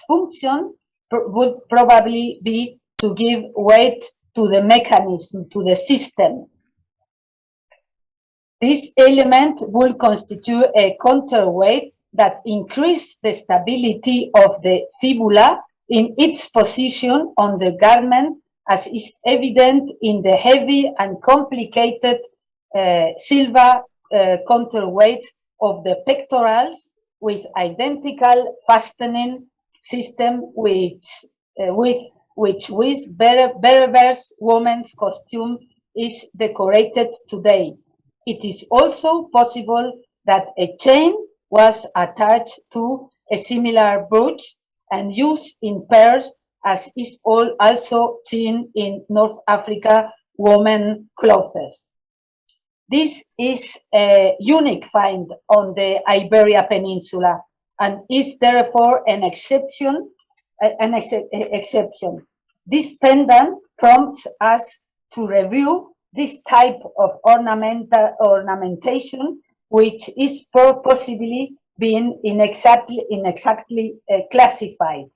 functions would probably be to give weight to the mechanism, to the system. This element will constitute a counterweight that increases the stability of the fibula in its position on the garment, as is evident in the heavy and complicated silver counterweight of the pectorals with identical fastening system with Bereber's woman's costume is decorated today. It is also possible that a chain was attached to a similar brooch and used in pairs, as is also seen in North Africa women clothes. This is a unique find on the Iberia Peninsula and is therefore an exception. This pendant prompts us to review this type of ornamentation, which is possibly being inexactly classified.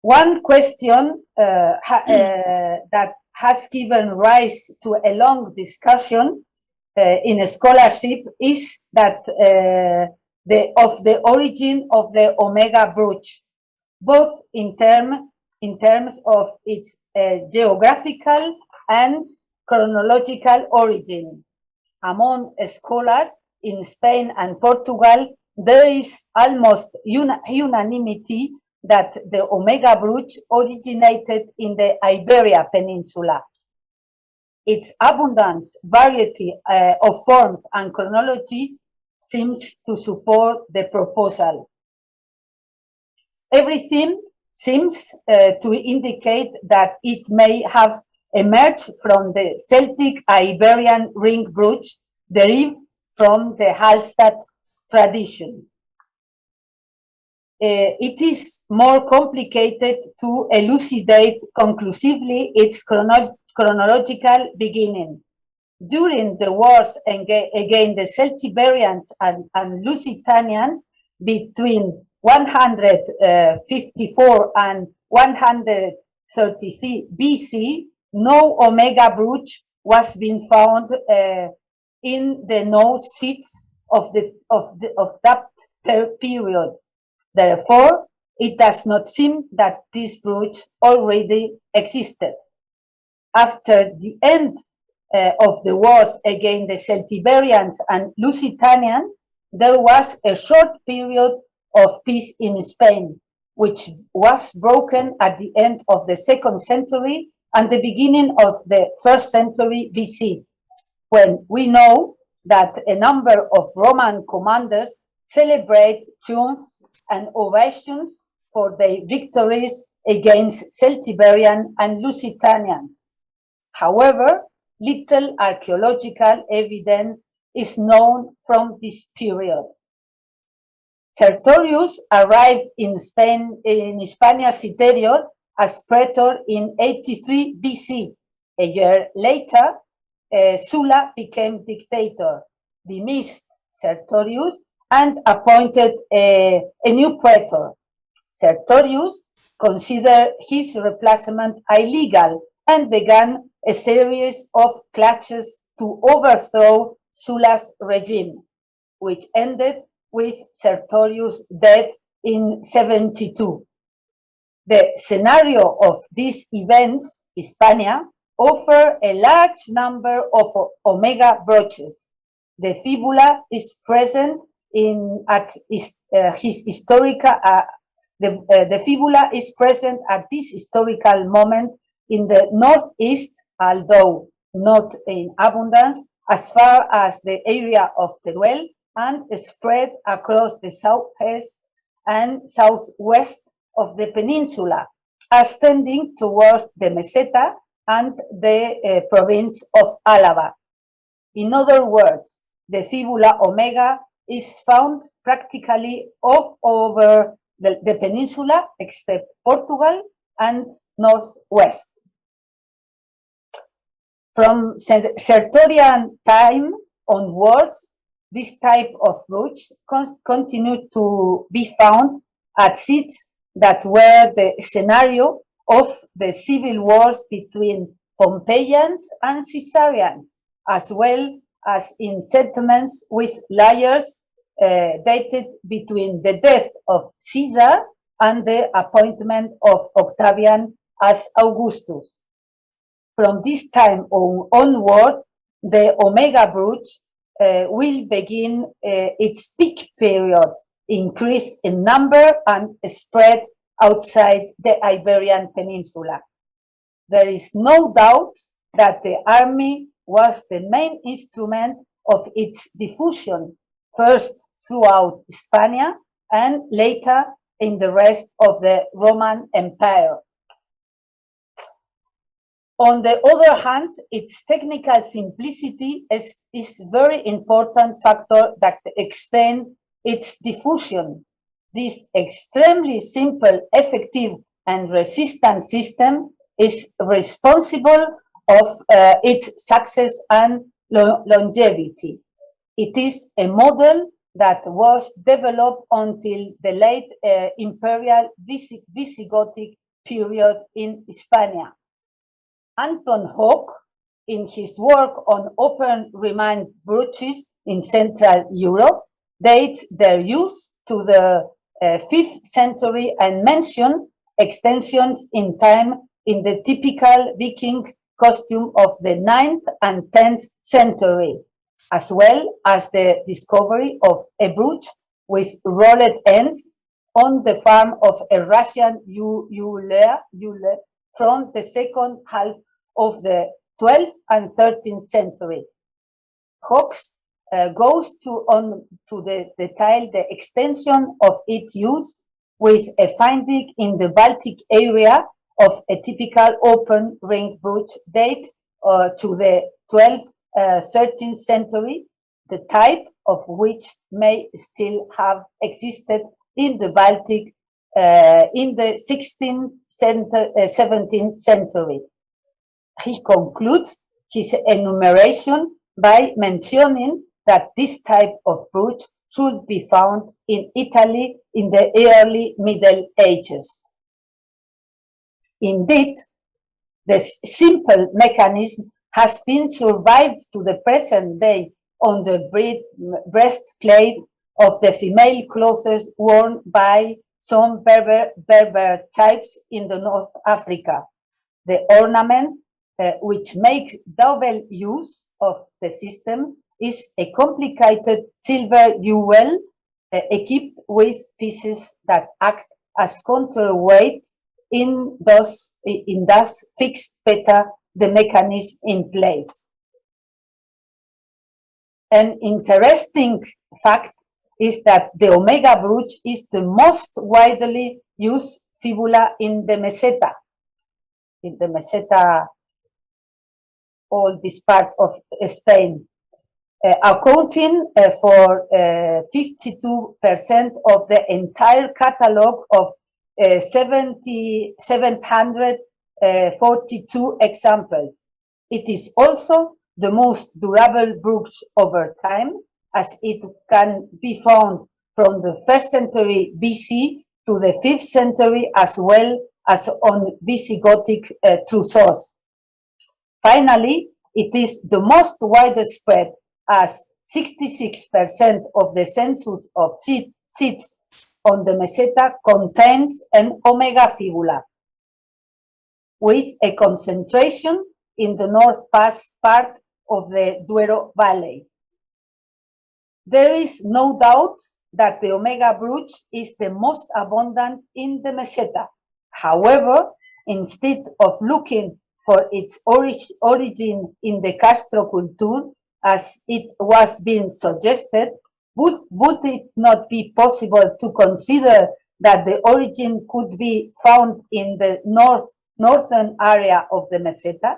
One question that has given rise to a long discussion in a scholarship is that of the origin of the omega brooch, both in terms of its geographical and chronological origin. Among scholars in Spain and Portugal, there is almost unanimity that the omega brooch originated in the Iberia Peninsula. Its abundance, variety of forms and chronology seems to support the proposal. Everything seems to indicate that it may have emerged from the Celtic Iberian ring brooch derived from the Hallstatt tradition. It is more complicated to elucidate conclusively its chronological beginning. During the wars against the Celtiberians and Lusitanians between 154 and 133 BC, no omega brooch was being found in the known sites of that period. Therefore, it does not seem that this brooch already existed. After the end of the wars against the Celtiberians and Lusitanians, there was a short period of peace in Spain, which was broken at the end of the 2nd century and the beginning of the 1st century BC, when we know that a number of Roman commanders celebrate triumphs and ovations for their victories against Celtiberian and Lusitanians. However, little archaeological evidence is known from this period. Sertorius arrived in Spain, in Hispania's interior, as praetor in 83 BC. A year later, Sulla became dictator, dismissed Sertorius, and appointed a new praetor. Sertorius considered his replacement illegal and began a series of clashes to overthrow Sulla's regime, which ended with Sertorius' death in 72. The scenario of these events, Hispania, offer a large number of omega brooches. The fibula is present at his historical. The fibula is present at this historical moment in the northeast, although not in abundance, as far as the area of Teruel, and spread across the southeast and southwest of the peninsula, extending towards the Meseta and the province of Álava. In other words, the fibula omega is found practically all over the peninsula except Portugal and northwest. From Sertorian time onwards, this type of brooch continued to be found at sites that were the scenario of the civil wars between Pompeians and Caesarians, as well as in settlements with layers dated between the death of Caesar and the appointment of Octavian as Augustus. From this time onward, the omega brooch will begin its peak period, increase in number, and spread outside the Iberian Peninsula. There is no doubt that the army was the main instrument of its diffusion, first throughout Hispania and later in the rest of the Roman Empire. On the other hand, its technical simplicity is a very important factor that explains its diffusion. This extremely simple, effective, and resistant system is responsible of its success and longevity. It is a model that was developed until the late imperial Visigothic period in Hispania. Anton Hock, in his work on open remand brooches in Central Europe, dates their use to the 5th century and mentions extensions in time in the typical Viking costume of the 9th and 10th century, as well as the discovery of a brooch with rolled ends on the farm of a Russian Eule from the second half of the 12th and 13th century. Hawks goes to detail the extension of its use with a finding in the Baltic area of a typical open ring brooch date to the 12th, 13th century, the type of which may still have existed in the Baltic in the 16th, 17th century. He concludes his enumeration by mentioning that this type of brooch should be found in Italy in the early Middle Ages. Indeed, the simple mechanism has been survived to the present day on the breastplate of the female clothes worn by some Berber types in the North Africa. The ornament, which make double use of the system, is a complicated silver jewel equipped with pieces that act as counterweight in thus fix better the mechanism in place. An interesting fact is that the omega brooch is the most widely used fibula in the meseta. In the meseta, all this part of Spain, accounting for 52% of the entire catalog of 742 examples. It is also the most durable brooch over time, as it can be found from the 1st century BC to the 5th century, as well as on Visigothic trousseaux. Finally, it is the most widespread, as 66% of the census of seats on the meseta contains an omega fibula, with a concentration in the north part of the Duero Valley. There is no doubt that the omega brooch is the most abundant in the meseta. However, instead of looking for its origin in the Castro culture, as it was being suggested, would it not be possible to consider that the origin could be found in the northern area of the meseta?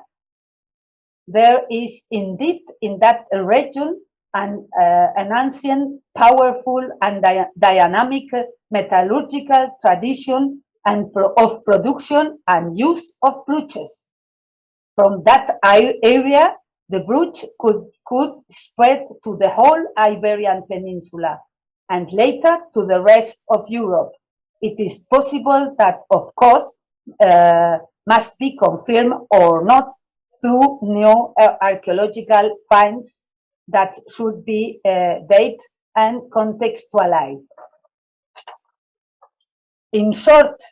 There is indeed in that region an ancient, powerful, and dynamic metallurgical tradition of production and use of brooches. From that area, the brooch could spread to the whole Iberian Peninsula and later to the rest of Europe. It is possible that, of course, must be confirmed or not through new archaeological finds that should be dated and contextualized. In short,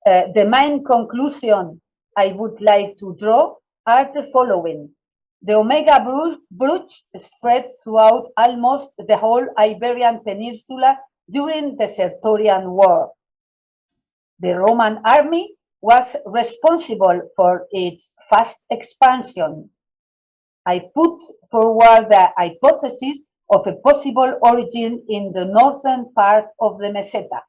the main conclusion I would like to draw are the following. The omega brooch spread throughout almost the whole Iberian Peninsula during the Sertorian War. The Roman army was responsible for its fast expansion. I put forward the hypothesis of a possible origin in the northern part of the meseta.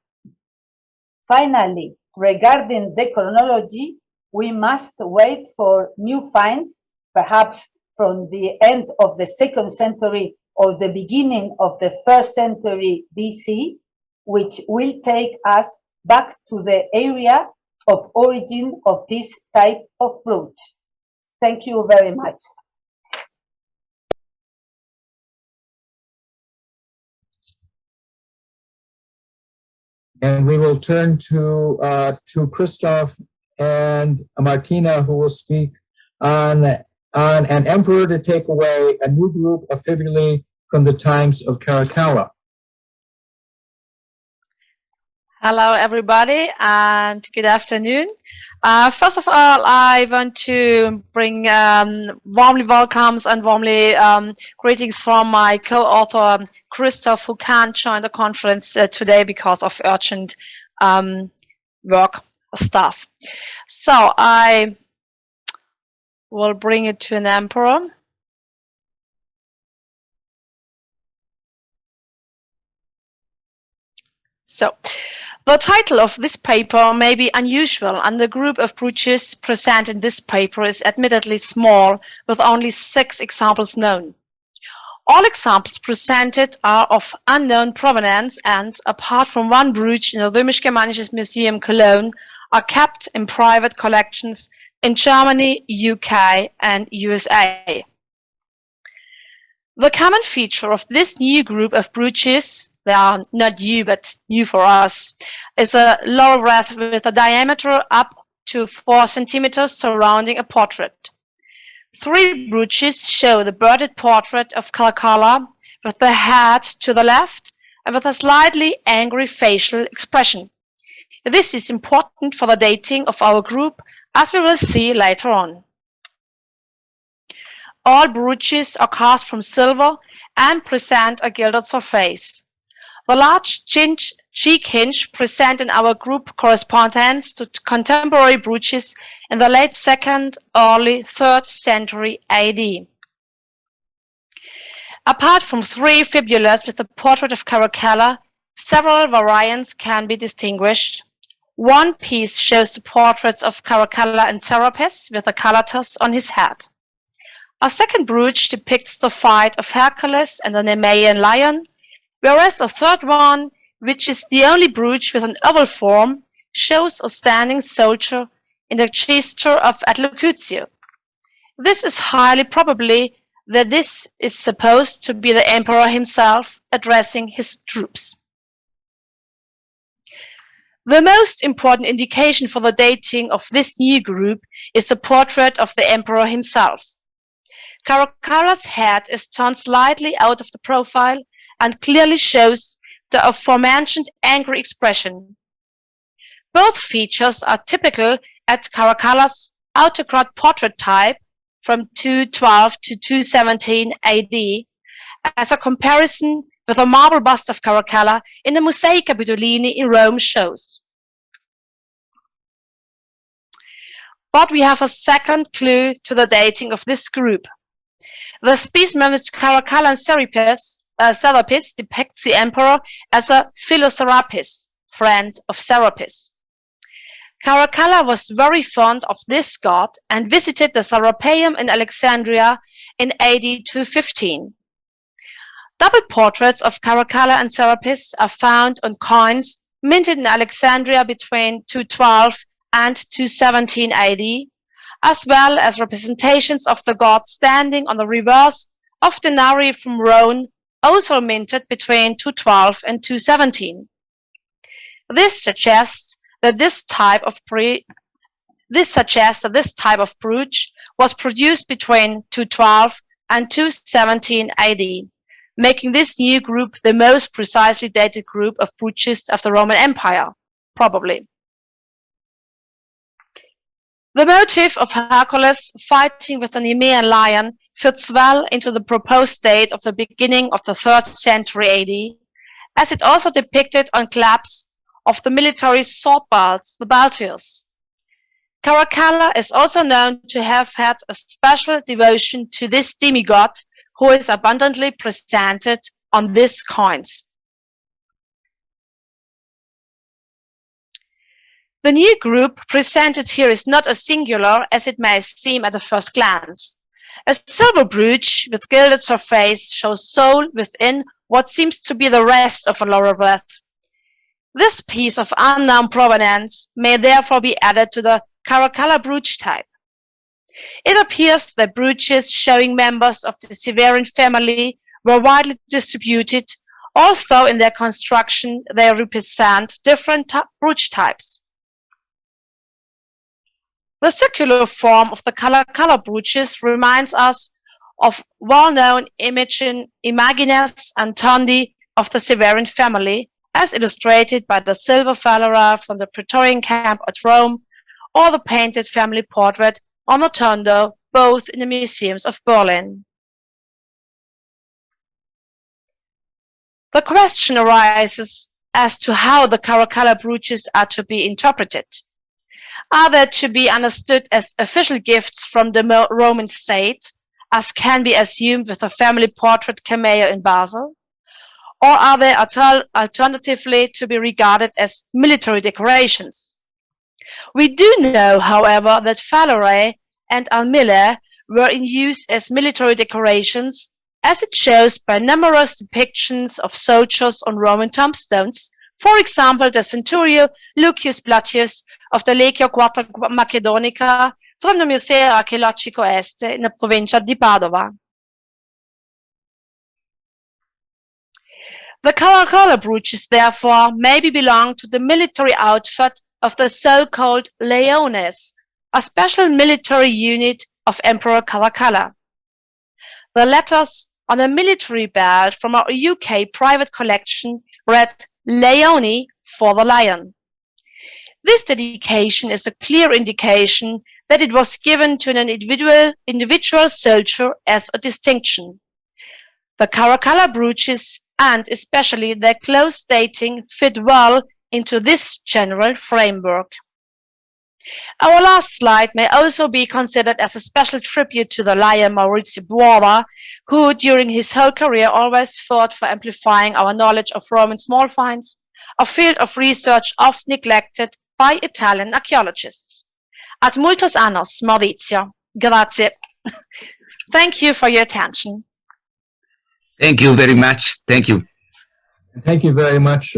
Finally, regarding the chronology, we must wait for new finds, perhaps from the end of the 2nd century or the beginning of the 1st century BC, which will take us back to the area of origin of this type of brooch. Thank you very much. And we will turn to Christoph and Martina, who will speak on an emperor to take away a new group of fibulae from the times of Caracalla. Hello, everybody, and good afternoon. First of all, I want to bring warmly welcomes and warmly greetings from my co-author, Christoph, who can't join the conference today because of urgent work stuff. So I will bring it to an emperor. So, the title of this paper may be unusual, and the group of brooches present in this paper is admittedly small, with only 6 examples known. All examples presented are of unknown provenance and, apart from one brooch in the Römisch-Germanisches Museum Cologne, are kept in private collections in Germany, UK, and USA. The common feature of this new group of brooches, they are not new but new for us, is a laurel wreath with a diameter up to 4 centimeters surrounding a portrait. 3 brooches show the birded portrait of Caracalla with the head to the left and with a slightly angry facial expression. This is important for the dating of our group, as we will see later on. All brooches are cast from silver and present a gilded surface. The large cheek hinge present in our group corresponds to contemporary brooches in the late 2nd, early 3rd century AD. Apart from 3 fibulas with the portrait of Caracalla, several variants can be distinguished. One piece shows the portraits of Caracalla and Serapis with the calatus on his head. A second brooch depicts the fight of Hercules and the Nemean lion, whereas a third one, which is the only brooch with an oval form, shows a standing soldier in the gesture of adlocutio. This is highly probably that this is supposed to be the emperor himself addressing his troops. The most important indication for the dating of this new group is the portrait of the emperor himself. Caracalla's head is turned slightly out of the profile and clearly shows the aforementioned angry expression. Both features are typical at Caracalla's autocrat portrait type from 212 to 217 AD, as a comparison with a marble bust of Caracalla in the Musei Capitolini in Rome shows. But we have a second clue to the dating of this group. The specimen with Caracalla and Serapis depicts the emperor as a Philoserapis, friend of Serapis. Caracalla was very fond of this god and visited the Serapeum in Alexandria in AD 215. Double portraits of Caracalla and Serapis are found on coins minted in Alexandria between 212 and 217 AD, as well as representations of the god standing on the reverse of denarii from Rome, also minted between 212 and 217. This suggests that this type of brooch was produced between 212 and 217 AD, making this new group the most precisely dated group of brooches of the Roman Empire, probably. The motif of Hercules fighting with the Nemean lion fits well into the proposed date of the beginning of the 3rd century AD, as it also depicted on claps of the military sword belts, the balteus. Caracalla is also known to have had a special devotion to this demigod, who is abundantly presented on these coins. The new group presented here is not as singular as it may seem at a first glance. A silver brooch with gilded surface shows soul within what seems to be the rest of a laurel wreath. This piece of unknown provenance may therefore be added to the Caracalla brooch type. It appears that brooches showing members of the Severan family were widely distributed, although in their construction they represent different brooch types. The circular form of the Caracalla brooches reminds us of well-known imagines and tondi of the Severan family, as illustrated by the silver phalera from the Praetorian camp at Rome, or the painted family portrait on the tondo, both in the museums of Berlin. The question arises as to how the Caracalla brooches are to be interpreted. Are they to be understood as official gifts from the Roman state, as can be assumed with a family portrait cameo in Basel? Or are they alternatively to be regarded as military decorations? We do know, however, that phalerae and armillae were in use as military decorations, as it shows by numerous depictions of soldiers on Roman tombstones, for example, the centurion Lucius Blatius of the Legio Quarta Macedonica from the Museo Archaeologico Este in the provincia di Padova. The Caracalla brooches, therefore, maybe belong to the military outfit of the so-called Leones, a special military unit of Emperor Caracalla. The letters on a military belt from our UK private collection read Leone for the lion. This dedication is a clear indication that it was given to an individual soldier as a distinction. The Caracalla brooches, and especially their close dating, fit well into this general framework. Our last slide may also be considered as a special tribute to the liar Maurizio Buoba, who during his whole career always fought for amplifying our knowledge of Roman small finds, a field of research oft neglected by Italian archaeologists. Ad multos annos, Maurizio. Grazie. Thank you for your attention. Thank you very much. Thank you. Thank you very much.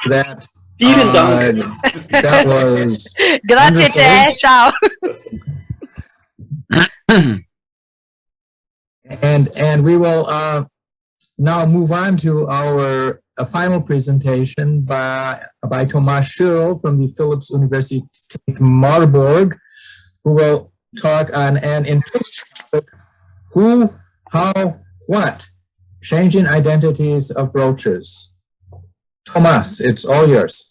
That Vielen Dank. that was Grazie te. Ciao. and we will now move on to our final presentation by Thomas Schürl from the Philipps University Marburg, who will talk on an interesting topic: who, how, what? Changing identities of brooches. Thomas, it's all yours.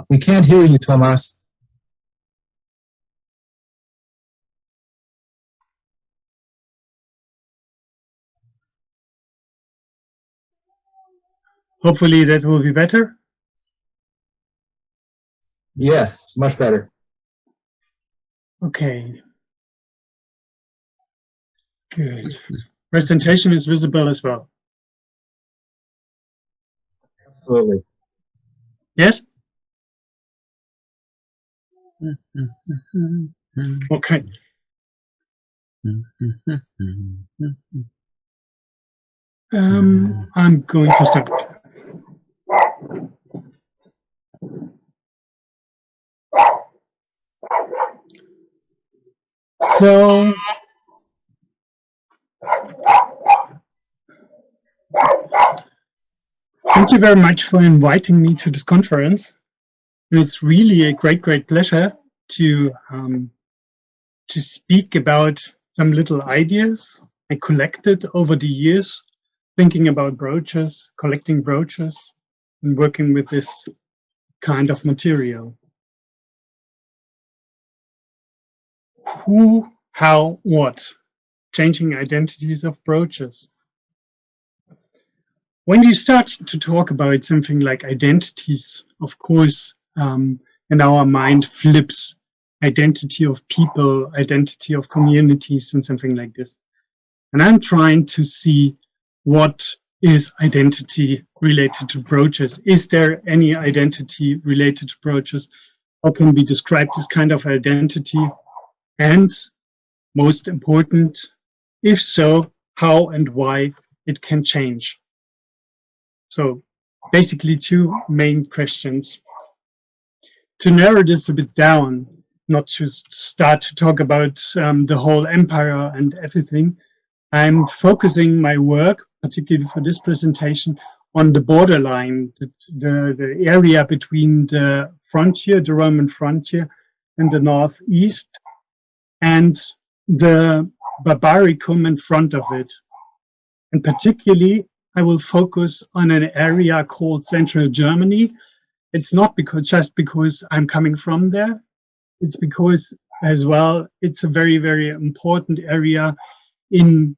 We can't hear you, Thomas. Hopefully that will be better. Yes, much better. Okay. Good. Presentation is visible as well. Absolutely. Yes? Okay. I'm going to start. So, thank you very much for inviting me to this conference. And it's really a great pleasure to speak about some little ideas I collected over the years, thinking about brooches, collecting brooches, and working with this kind of material. Who, how, what? Changing identities of brooches. When you start to talk about something like identities, of course, in our mind flips identity of people, identity of communities, and something like this. And I'm trying to see what is identity related to brooches. Is there any identity related to brooches? How can we describe this kind of identity? And most important, if so, how and why it can change. So basically two main questions. To narrow this a bit down, not just start to talk about the whole empire and everything, I'm focusing my work, particularly for this presentation, on the borderline, the area between the frontier, the Roman frontier, in the northeast, and the Barbaricum in front of it. And particularly, I will focus on an area called Central Germany. It's not just because I'm coming from there. It's because, as well, it's a very important area in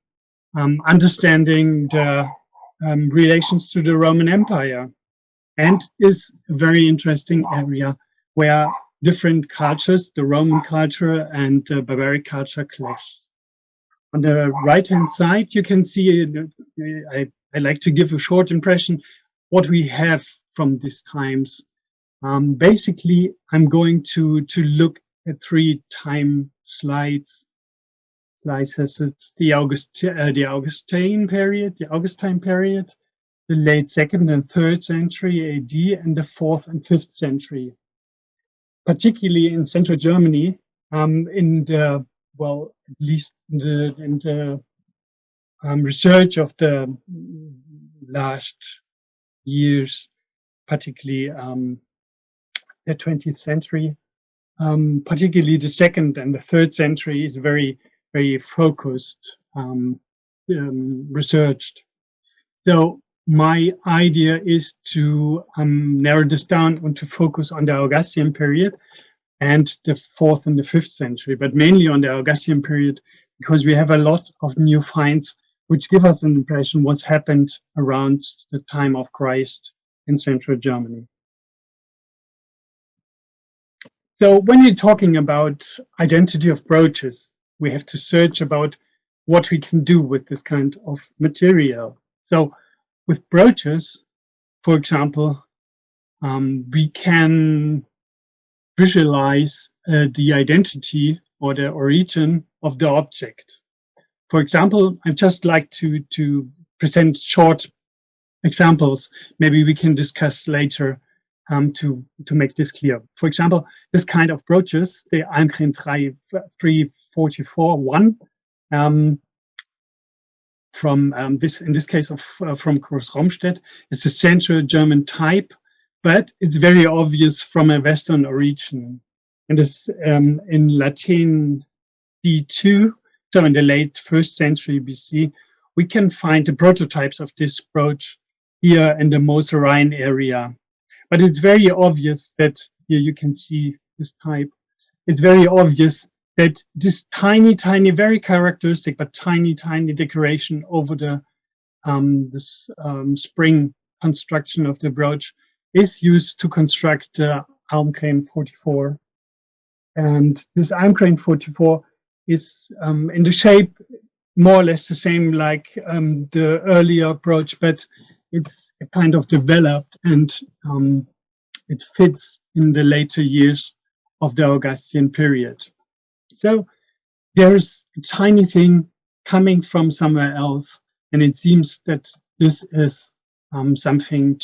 understanding the relations to the Roman Empire, and is a very interesting area where different cultures, the Roman culture and the barbaric culture, clash. On the right-hand side, you can see, I like to give a short impression what we have from these times. Basically, I'm going to look at 3 time slices. It's the Augustine period, the late 2nd and 3rd century AD, and the 4th and 5th century. Particularly in Central Germany, in the, well, at least in the research of the last years, particularly the 20th century. Particularly the 2nd and the 3rd century is very, very focused, researched. So my idea is to narrow this down and to focus on the Augustan period and the 4th and the 5th century, but mainly on the Augustan period, because we have a lot of new finds which give us an impression what's happened around the time of Christ in central Germany. So when you're talking about identity of brooches, we have to search about what we can do with this kind of material. So with brooches, for example, we can visualize the identity or the origin of the object. For example, I'd just like to present short examples. Maybe we can discuss later to make this clear. For example, this kind of brooches, the Almgren 344-1, from this, in this case from Groß-Romstedt, it's a Central German type, but it's very obvious from a Western origin. And this in Latin D2, so in the late 1st century BC, we can find the prototypes of this brooch here in the Moser Rhine area. But it's very obvious that here you can see this type. It's very obvious that this tiny, very characteristic, but tiny decoration over the spring construction of the brooch is used to construct the Almgren 44. And this Almgren 44 is in the shape more or less the same like the earlier brooch, but it's kind of developed and it fits in the later years of the Augustan period. So there's a tiny thing coming from somewhere else, and it seems that this is something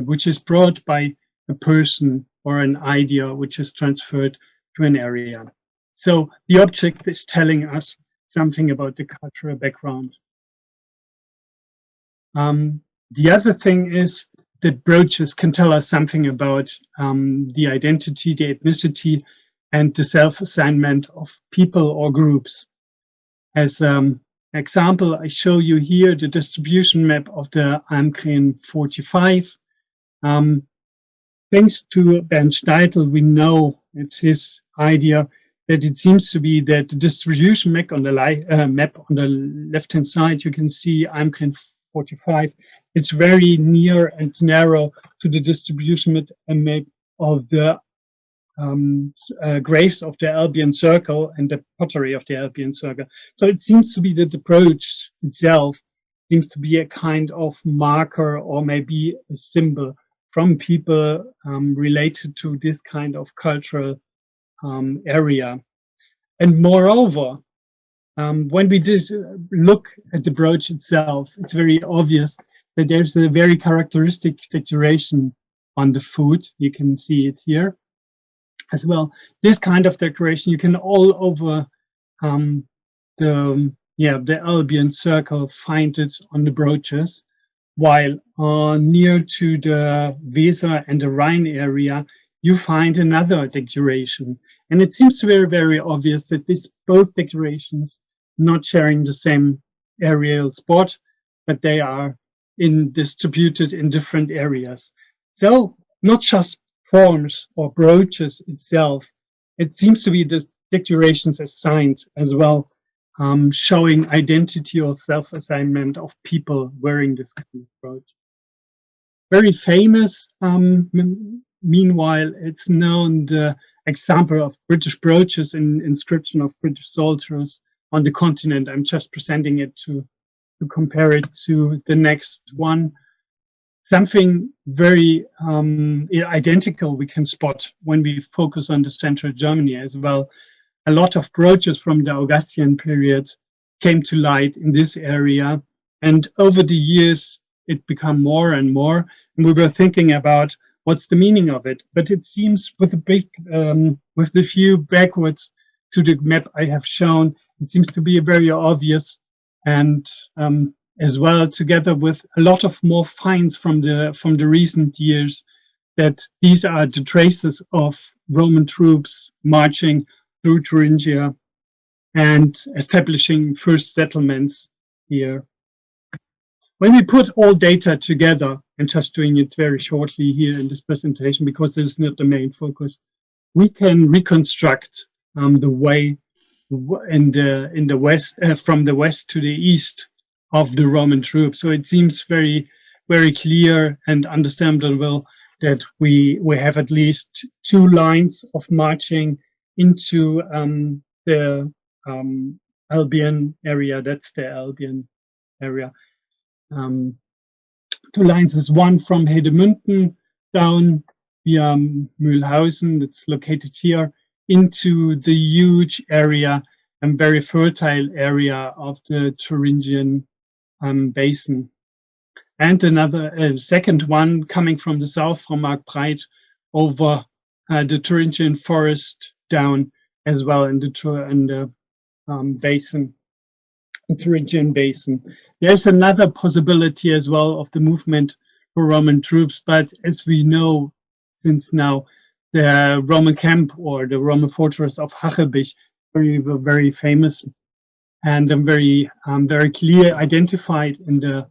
which is brought by a person or an idea which is transferred to an area. So the object is telling us something about the cultural background. The other thing is that brooches can tell us something about the identity, the ethnicity, and the self-assignment of people or groups. As an example, I show you here the distribution map of the Almgren 45. Thanks to Bernd Steitel, we know it's his idea that it seems to be that the distribution map on the left-hand side, you can see Almgren 45. It's very near and narrow to the distribution map of the graves of the Albion Circle and the pottery of the Albion Circle. So it seems to be that the brooch itself seems to be a kind of marker or maybe a symbol from people related to this kind of cultural area. And moreover, when we just look at the brooch itself, it's very obvious that there's a very characteristic decoration on the foot. You can see it here as well. This kind of decoration you can all over the Albion Circle find it on the brooches, while near to the Weser and the Rhine area you find another decoration. And it seems very, very obvious that both decorations not sharing the same aerial spot, but they are distributed in different areas. So not just forms or brooches itself, it seems to be the decorations as signs as well, showing identity or self-assignment of people wearing this kind of brooch. Very famous, meanwhile, it's known the example of British brooches in inscription of British soldiers on the continent. I'm just presenting it to compare it to the next one. Something very identical we can spot when we focus on the central Germany as well. A lot of brooches from the Augustan period came to light in this area, and over the years it became more and more, and we were thinking about what's the meaning of it. But it seems with the view backwards to the map I have shown, it seems to be very obvious and as well, together with a lot of more finds from the recent years, that these are the traces of Roman troops marching through Thuringia and establishing first settlements here. When we put all data together, and just doing it very shortly here in this presentation, because this is not the main focus, we can reconstruct the way in the west, from the west to the east of the Roman troops. So it seems very, very clear and understandable that we have at least two lines of marching into the Albion area. That's the Albion area. Two lines is one from Hedemünden down via Mühlhausen, that's located here, into the huge area and very fertile area of the Thuringian basin. And another second one coming from the south, from Markbreit, over the Thuringian forest down as well in the basin, the Thuringian basin. There's another possibility as well of the movement for Roman troops, but as we know since now, the Roman camp or the Roman fortress of Hachelbich, very famous and very clear identified in the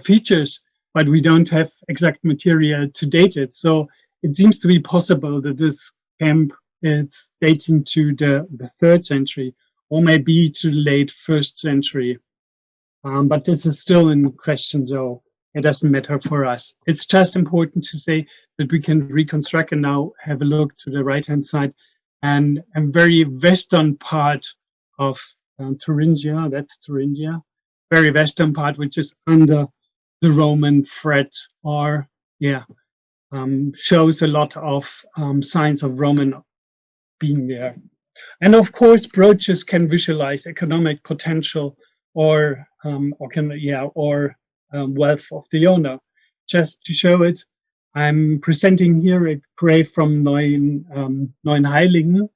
features, but we don't have exact material to date it. So it seems to be possible that this camp is dating to the 3rd century or maybe to the late 1st century. But this is still in question, so it doesn't matter for us. It's just important to say that we can reconstruct and now have a look to the right-hand side and a very western part of Thuringia, that's Thuringia, very western part, which is under the Roman threat, or shows a lot of signs of Roman being there. And of course, brooches can visualize economic potential or wealth of the owner. Just to show it, I'm presenting here a grave from Neuenheiligen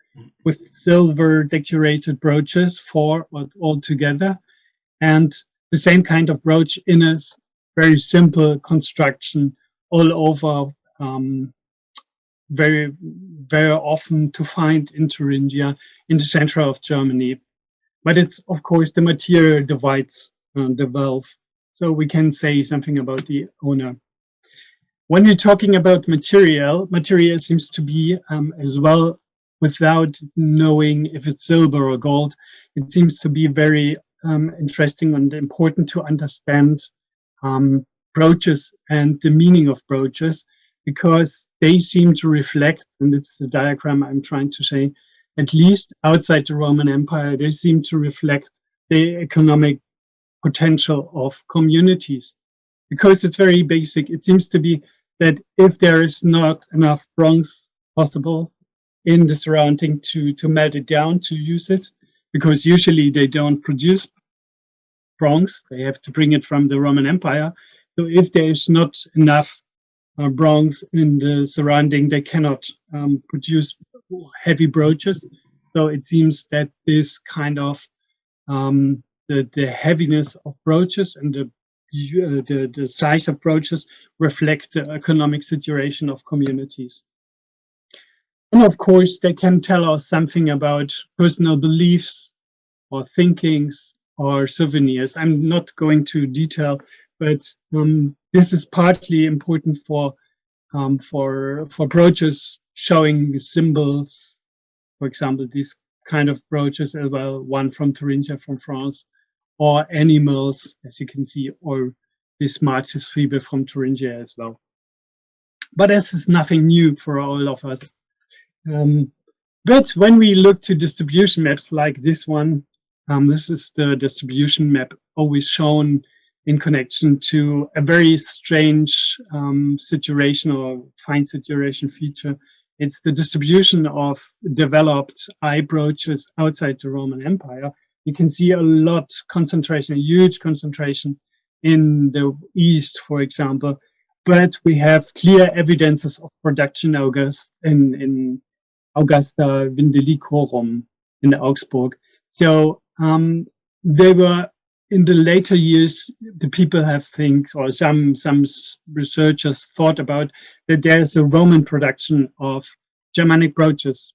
with silver decorated brooches, 4 all together, and the same kind of brooch in a very simple construction all over, very, very often to find in Thuringia, in the center of Germany. But it's, of course, the material divides the wealth. So we can say something about the owner. When we're talking about material seems to be as well, without knowing if it's silver or gold, it seems to be very interesting and important to understand brooches and the meaning of brooches, because they seem to reflect, and it's the diagram I'm trying to say, at least outside the Roman Empire, they seem to reflect the economic potential of communities. Because it's very basic, it seems to be that if there is not enough bronze possible in the surrounding to melt it down to use it, because usually they don't produce bronze, they have to bring it from the Roman Empire. So if there is not enough bronze in the surrounding, they cannot produce heavy brooches. So it seems that this kind of the heaviness of brooches and the size of brooches reflect the economic situation of communities. And of course, they can tell us something about personal beliefs or thinkings or souvenirs. I'm not going to detail, but this is partly important for brooches showing symbols. For example, these kind of brooches as well, one from Thuringia, from France, or animals, as you can see, or this Martis Fibre from Thuringia as well. But this is nothing new for all of us. But when we look to distribution maps like this one, this is the distribution map always shown in connection to a very strange situation or fine situation feature. It's the distribution of developed eye brooches outside the Roman Empire. You can see a lot concentration, a huge concentration in the East, for example, but we have clear evidences of production in Augusta Vindelicorum in Augsburg. So they were in the later years, the people have or some researchers thought about that there's a Roman production of Germanic brooches.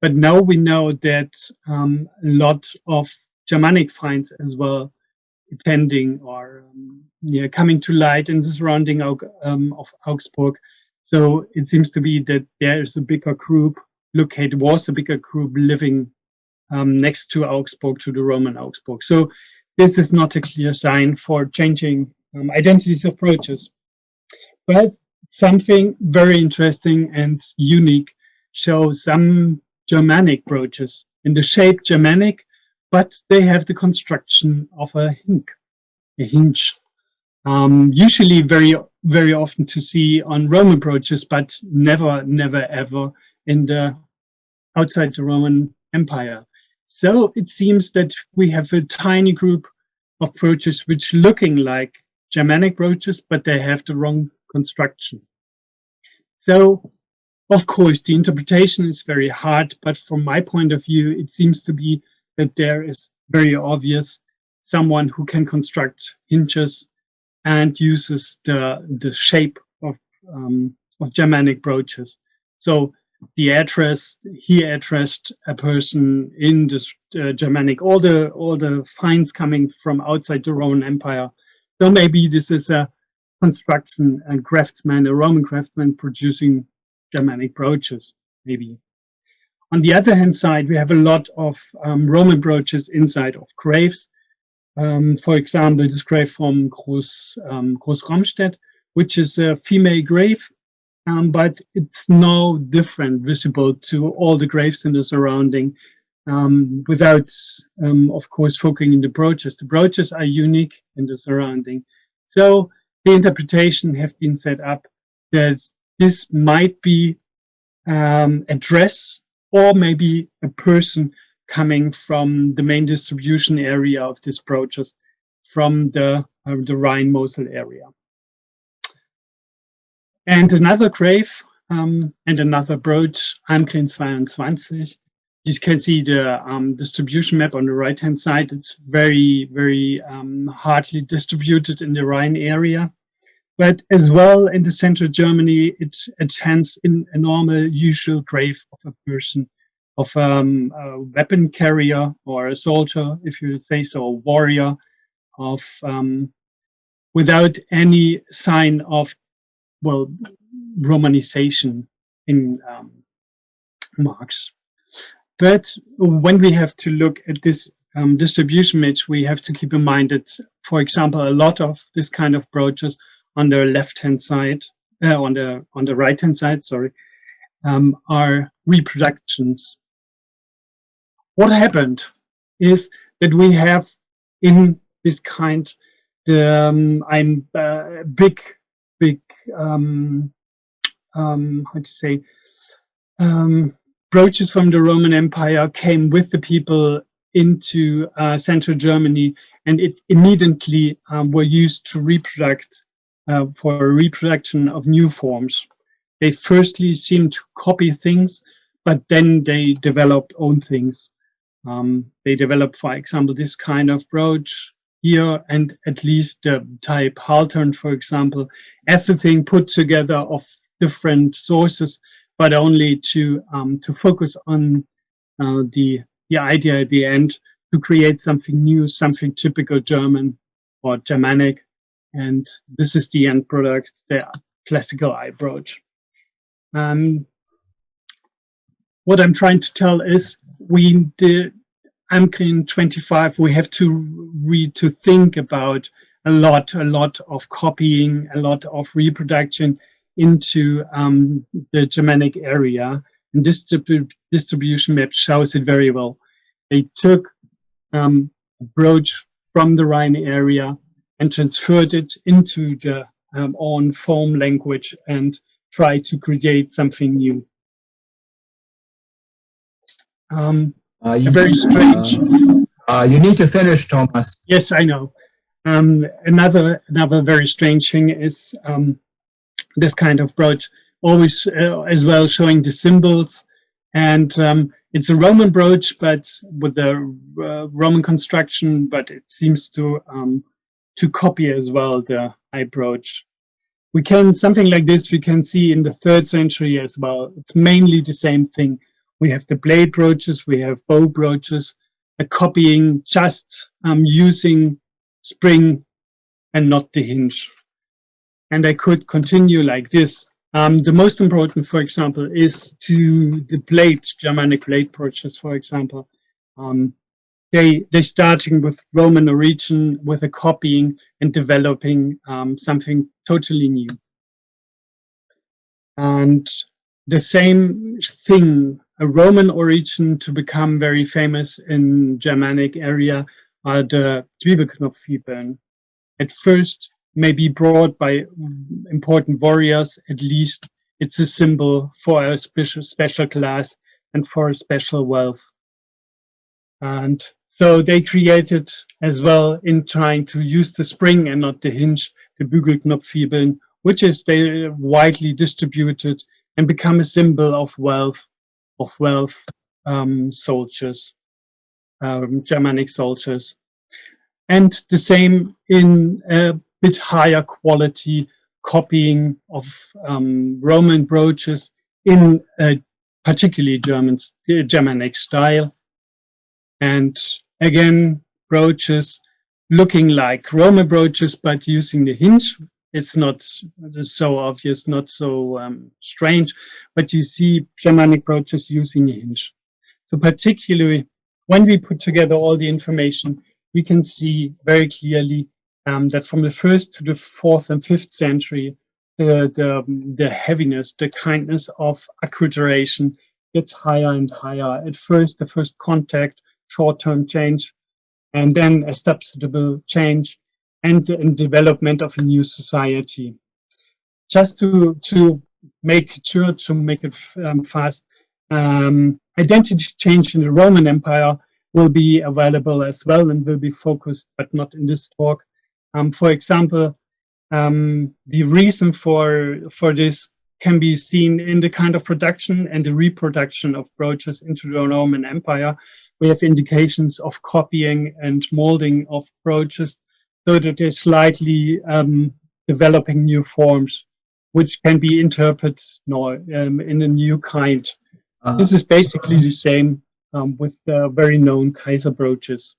But now we know that a lot of Germanic finds as well attending or coming to light in the surrounding of Augsburg. So it seems to be that there is a bigger group was a bigger group living next to Augsburg, to the Roman Augsburg. So this is not a clear sign for changing identities of brooches. But something very interesting and unique shows some Germanic brooches in the shape Germanic, but they have the construction of a hinge. Usually very often to see on Roman brooches, but never ever in the outside the Roman Empire. So it seems that we have a tiny group of brooches which looking like Germanic brooches, but they have the wrong construction. So, of course, the interpretation is very hard, but from my point of view, it seems to be that there is very obvious someone who can construct hinges and uses the shape of Germanic brooches. So he addressed a person in the Germanic, all the finds coming from outside the Roman Empire. So maybe this is a construction and craftsman, a Roman craftsman producing Germanic brooches, maybe. On the other hand side, we have a lot of Roman brooches inside of graves. For example, this grave from Groß-Ramstedt, which is a female grave, but it's no different visible to all the graves in the surrounding, without, of course, focusing in the brooches. The brooches are unique in the surrounding. So the interpretation have been set up that this might be a dress or maybe a person coming from the main distribution area of these brooches, from the Rhine-Mosel area. And another grave and another brooch, Heimkrin 22. You can see the distribution map on the right-hand side. It's very hardly distributed in the Rhine area. But as well in the central Germany, it attends in a normal, usual grave of a person, of a weapon carrier or a soldier, if you say so, a warrior, of without any sign of, well, Romanization in marks. But when we have to look at this distribution map, we have to keep in mind that, for example, a lot of this kind of brooches on the left-hand side, on the right-hand side, sorry, are reproductions. What happened is that we have in this kind the big how to say, brooches from the Roman Empire came with the people into central Germany, and it immediately were used to reproduct for reproduction of new forms. They firstly seemed to copy things, but then they developed own things. They developed, for example, this kind of brooch here, and at least the type haltern, for example, everything put together of different sources, but only to focus on the idea at the end to create something new, something typical German or Germanic, and this is the end product, the classical eye brooch. What I'm trying to tell is Heimkrin 25, we have to think about a lot of copying, a lot of reproduction into the Germanic area, and this distribution map shows it very well. They took a brooch from the Rhine area and transferred it into the own form language and tried to create something new. Very strange. You need to finish, Thomas. Yes, I know. Another very strange thing is this kind of brooch, always as well showing the symbols, and it's a Roman brooch, but with the Roman construction, but it seems to copy as well the eye brooch. We can, something like this, we can see in the 3rd century as well. It's mainly the same thing. We have the blade brooches, we have bow brooches, a copying just using spring and not the hinge. And I could continue like this. The most important, for example, is to the blade, Germanic blade brooches, for example. They starting with Roman origin, with a copying and developing something totally new. And the same thing, a Roman origin to become very famous in Germanic area are the Zwiebelknopffibeln. At first, may be brought by important warriors, at least it's a symbol for a special class and for a special wealth. And so they created as well, in trying to use the spring and not the hinge, the Bügelknopffibeln, which is they widely distributed and become a symbol of wealth soldiers, Germanic soldiers. And the same in a bit higher quality copying of Roman brooches in a particularly Germanic style. And again, brooches looking like Roman brooches, but using the hinge. It's not so obvious, not so strange, but you see Germanic brooches using a hinge. So particularly when we put together all the information, we can see very clearly that from the 1st to the 4th and 5th century, the heaviness, the kindness of acculturation gets higher and higher. At first, the first contact, short-term change, and then a substantial change and development of a new society. Just to make it sure, to make it fast, identity change in the Roman Empire will be available as well and will be focused, but not in this talk. For example, the reason for this can be seen in the kind of production and the reproduction of brooches into the Roman Empire. We have indications of copying and molding of brooches so that they're slightly developing new forms, which can be interpreted in a new kind. This is basically the same with the very known Kaiser brooches.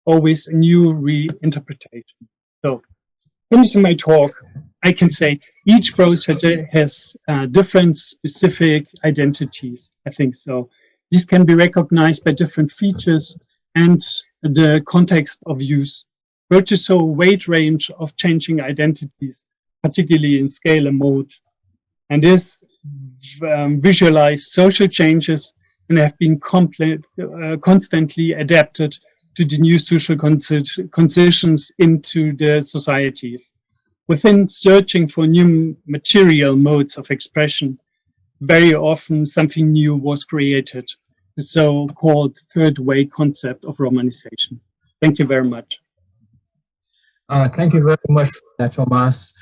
Always a new reinterpretation. So, finishing my talk, I can say each brooch has different specific identities, I think so. These can be recognized by different features and the context of use. Brooches show a wide range of changing identities, particularly in scale and mode. And this visualize social changes and have been constantly adapted to the new social conditions into the societies. Within searching for new material modes of expression, very often something new was created, the so-called third way concept of romanization. Thank you very much. Thank you very much for that, Tomas.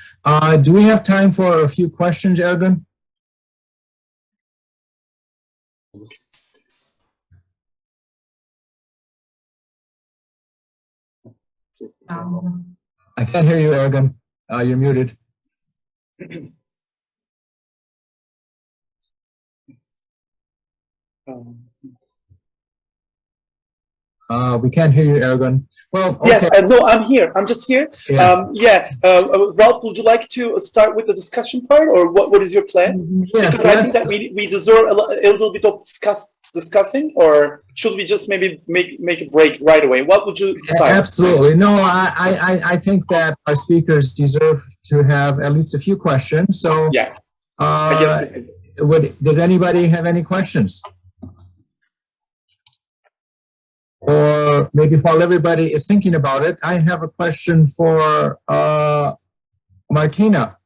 Do we have time for a few questions, Ergun? I can't hear you, Ergun. You're muted. We can't hear you, Ergun. Well, okay. Yes, no, I'm here. I'm just here. Yeah. Ralph, would you like to start with the discussion part, or what is your plan? Yes, because I think that we deserve a little bit of discussing, or should we just maybe make a break right away? What would you start? Absolutely. No, I think that our speakers deserve to have at least a few questions. So, yeah. Does anybody have any questions? Or maybe while everybody is thinking about it, I have a question for Martina.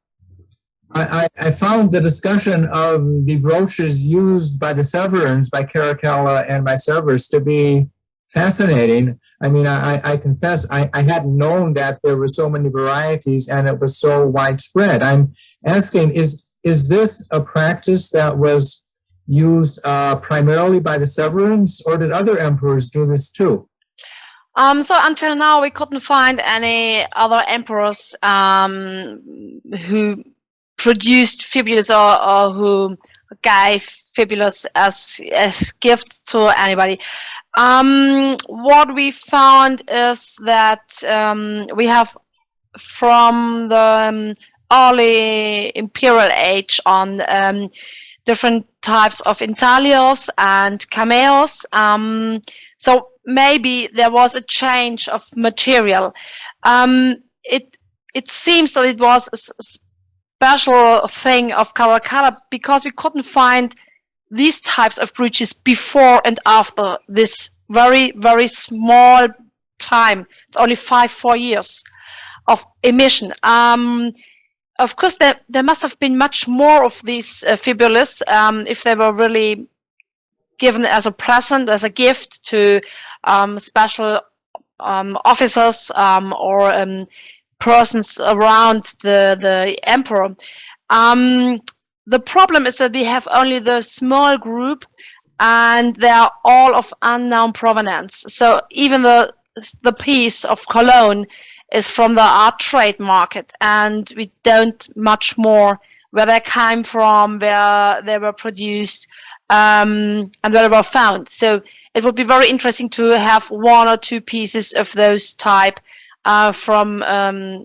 I found the discussion of the brooches used by the Severans, by Caracalla and by Severs, to be fascinating. I mean, I confess, I hadn't known that there were so many varieties and it was so widespread. I'm asking, is this a practice that was used primarily by the sovereigns, or did other emperors do this too? So until now, we couldn't find any other emperors who produced fibulas or who gave fibulas as gifts to anybody. What we found is that we have from the early imperial age on different types of intaglios and cameos. So maybe there was a change of material. It seems that it was a special thing of Caracalla because we couldn't find these types of brooches before and after this very, very small time. It's only 4 years of emission. Of course, there must have been much more of these fibulas if they were really given as a present, as a gift to special officers or persons around the emperor. The problem is that we have only the small group and they are all of unknown provenance. So even the piece of Cologne is from the art trade market, and we don't much more where they came from, where they were produced, and where they were found. So it would be very interesting to have 1 or 2 pieces of those type from a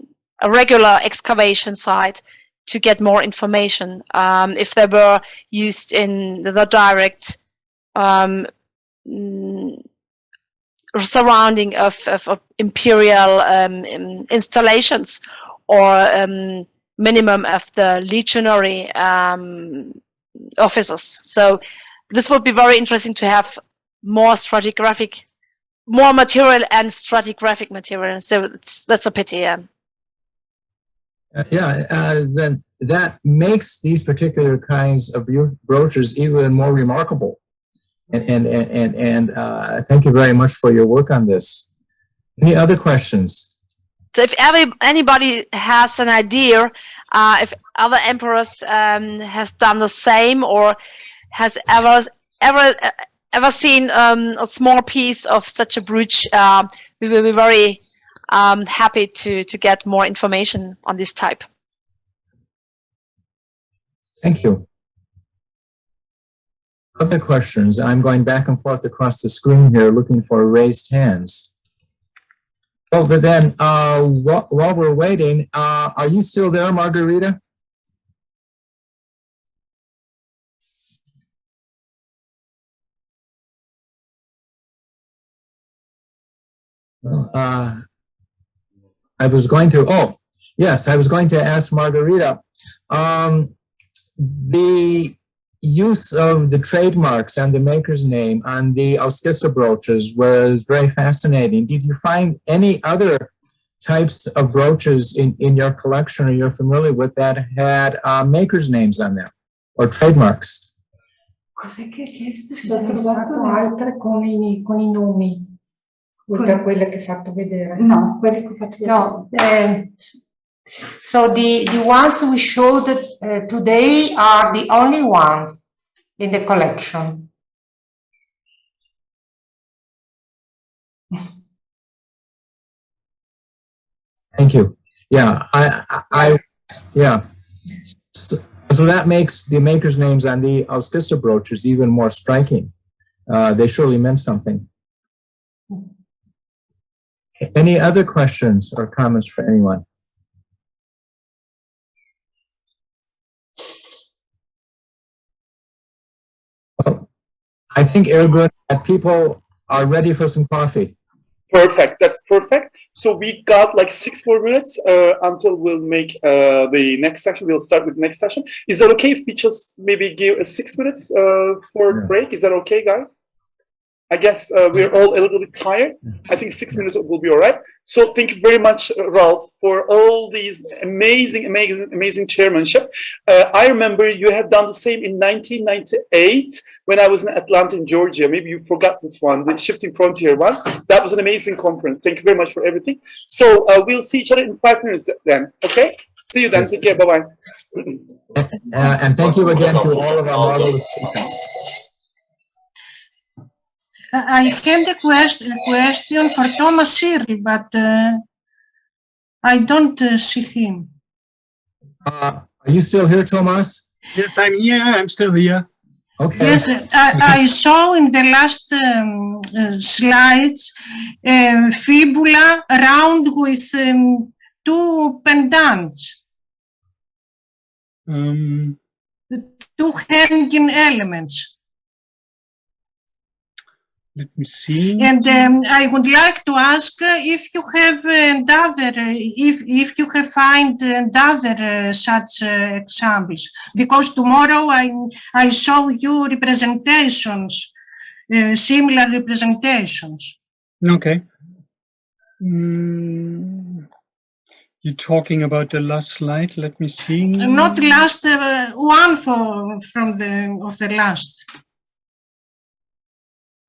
regular excavation site to get more information if they were used in the direct surrounding of imperial installations or minimum of the legionary officers. So this would be very interesting to have more stratigraphic, more material and stratigraphic material. So that's a pity. Then that makes these particular kinds of brooches even more remarkable. And thank you very much for your work on this. Any other questions? So if anybody has an idea, if other emperors has done the same or has ever seen a small piece of such a brooch, we will be very happy to get more information on this type. Thank you. Other questions? I'm going back and forth across the screen here looking for raised hands. Oh, but then while we're waiting, are you still there, Margarita? Well, I was going to ask Margarita, the use of the trademarks and the maker's name on the Auskissa brooches was very fascinating. Did you find any other types of brooches in your collection or you're familiar with that had maker's names on them or trademarks? Cos'è che ha chiesto? Se ho trovato altre con i nomi, oltre a quelle che hai fatto vedere. No, quelle che ho fatto vedere. No, so the ones we showed today are the only ones in the collection. Thank you. Yeah, So that makes the maker's names on the Auskissa brooches even more striking. They surely meant something. Any other questions or comments for anyone? Well, I think, Ergun, that people are ready for some coffee. Perfect. That's perfect. So we got like 6 more minutes until we'll make the next session. We'll start with the next session. Is that okay if we just maybe give 6 minutes for break? Is that okay, guys? I guess we're all a little bit tired. I think 6 minutes will be all right. So thank you very much, Ralph, for all these amazing chairmanship. I remember you had done the same in 1998 when I was in Atlanta, in Georgia. Maybe you forgot this one, the Shifting Frontier one. That was an amazing conference. Thank you very much for everything. So we'll see each other in 5 minutes then, okay? See you then. Yes. Take care. Bye bye. And thank you again to all of our marvelous speakers. I had a question for Thomas Searle, but I don't see him. Are you still here, Thomas? Yes, I'm here. I'm still here. Okay. Yes, I saw in the last slides fibula round with two pendants, two hanging elements. Let me see. And I would like to ask if you have if you have find other such examples, because tomorrow I show you representations, similar representations. Okay. You're talking about the last slide. Let me see. Not last one from the last.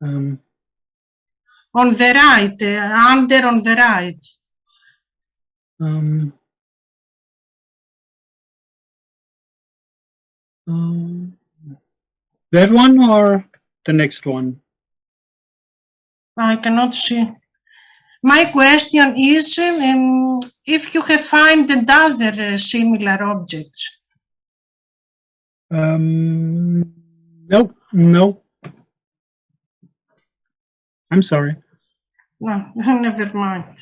On the right, under on the right. That one or the next one? I cannot see. My question is if you have found other similar objects. No, no. I'm sorry. No, never mind.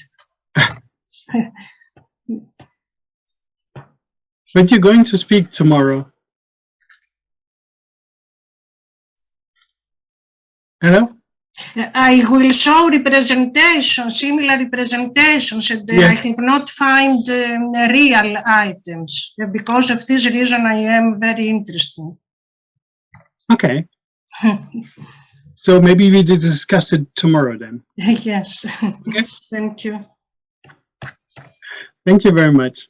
But you're going to speak tomorrow. Hello? I will show representations, similar representations, and I have not found real items. Because of this reason, I am very interested. Okay. So maybe we did discuss it tomorrow then. Yes. Okay. Thank you. Thank you very much.